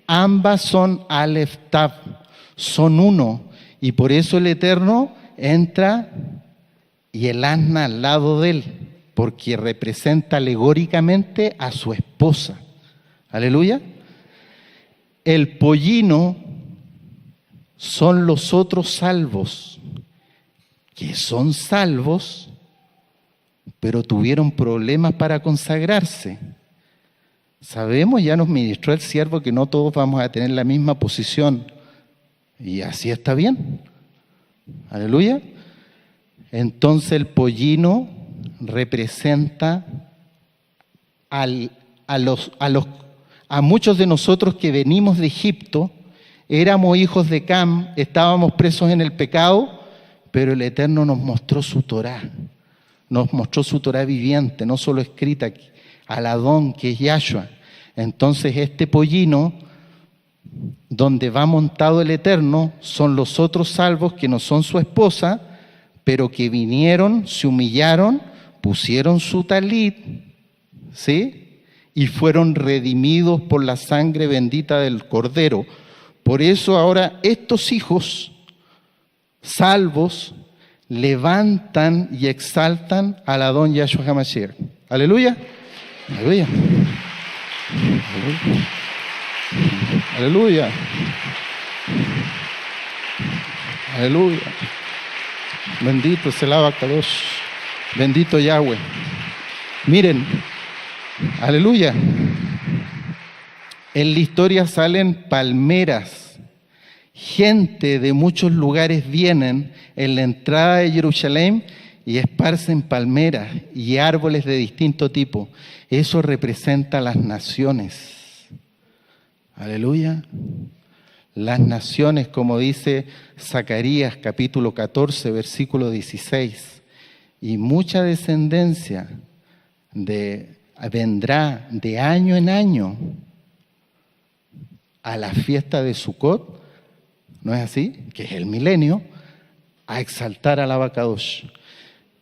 Speaker 1: Ambas son Aleph Tab, son uno, y por eso el Eterno entra y el asna al lado de él, porque representa alegóricamente a su esposa. Aleluya. El pollino son los otros salvos, que son salvos, pero tuvieron problemas para consagrarse. Sabemos, ya nos ministró el siervo, que no todos vamos a tener la misma posición, y así está bien. Aleluya. Entonces el pollino representa a muchos de nosotros que venimos de Egipto, éramos hijos de Cam, estábamos presos en el pecado, pero el Eterno nos mostró su Torá, nos mostró su Torá viviente, no solo escrita, al Adón, que es Yahshua. Entonces este pollino, donde va montado el Eterno, son los otros salvos que no son su esposa, pero que vinieron, se humillaron, pusieron su talit, ¿sí? Y fueron redimidos por la sangre bendita del Cordero. Por eso ahora estos hijos salvos levantan y exaltan al Adón Yahshua HaMashiach. Aleluya. Aleluya. Aleluya. Aleluya. Bendito es el Abacados. Bendito Yahweh. Miren, aleluya. En la historia salen palmeras. Gente de muchos lugares vienen en la entrada de Jerusalén y esparcen palmeras y árboles de distinto tipo. Eso representa las naciones. Aleluya. Las naciones, como dice Zacarías capítulo 14, versículo 16. Y mucha descendencia vendrá de año en año a la fiesta de Sukkot, ¿no es así? Que es el milenio, a exaltar al Abacadosh.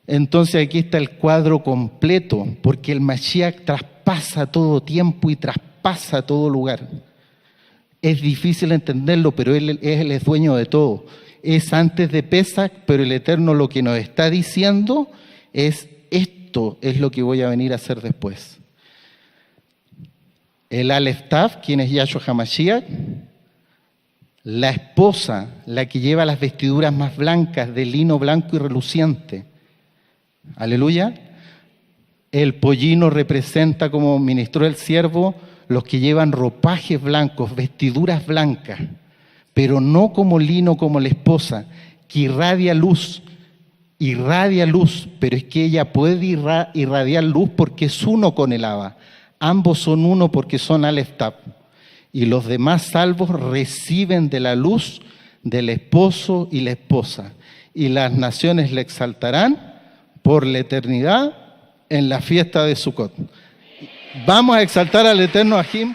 Speaker 1: Entonces aquí está el cuadro completo, porque el Mashiach traspasa todo tiempo y traspasa todo lugar. Es difícil entenderlo, pero Él es dueño de todo. Es antes de Pesach, pero el Eterno lo que nos está diciendo es: esto es lo que voy a venir a hacer después. El Aleph Tav, quien es Yahshua HaMashiach, la esposa, la que lleva las vestiduras más blancas de lino blanco y reluciente. Aleluya. El pollino representa, como ministró el siervo, los que llevan ropajes blancos, vestiduras blancas, pero no como lino como la esposa, que irradia luz, pero es que ella puede irradiar luz porque es uno con el Abba. Ambos son uno porque son Aleph Tab. Y los demás salvos reciben de la luz del esposo y la esposa. Y las naciones le exaltarán por la eternidad en la fiesta de Sukkot. Vamos a exaltar al eterno Ajim.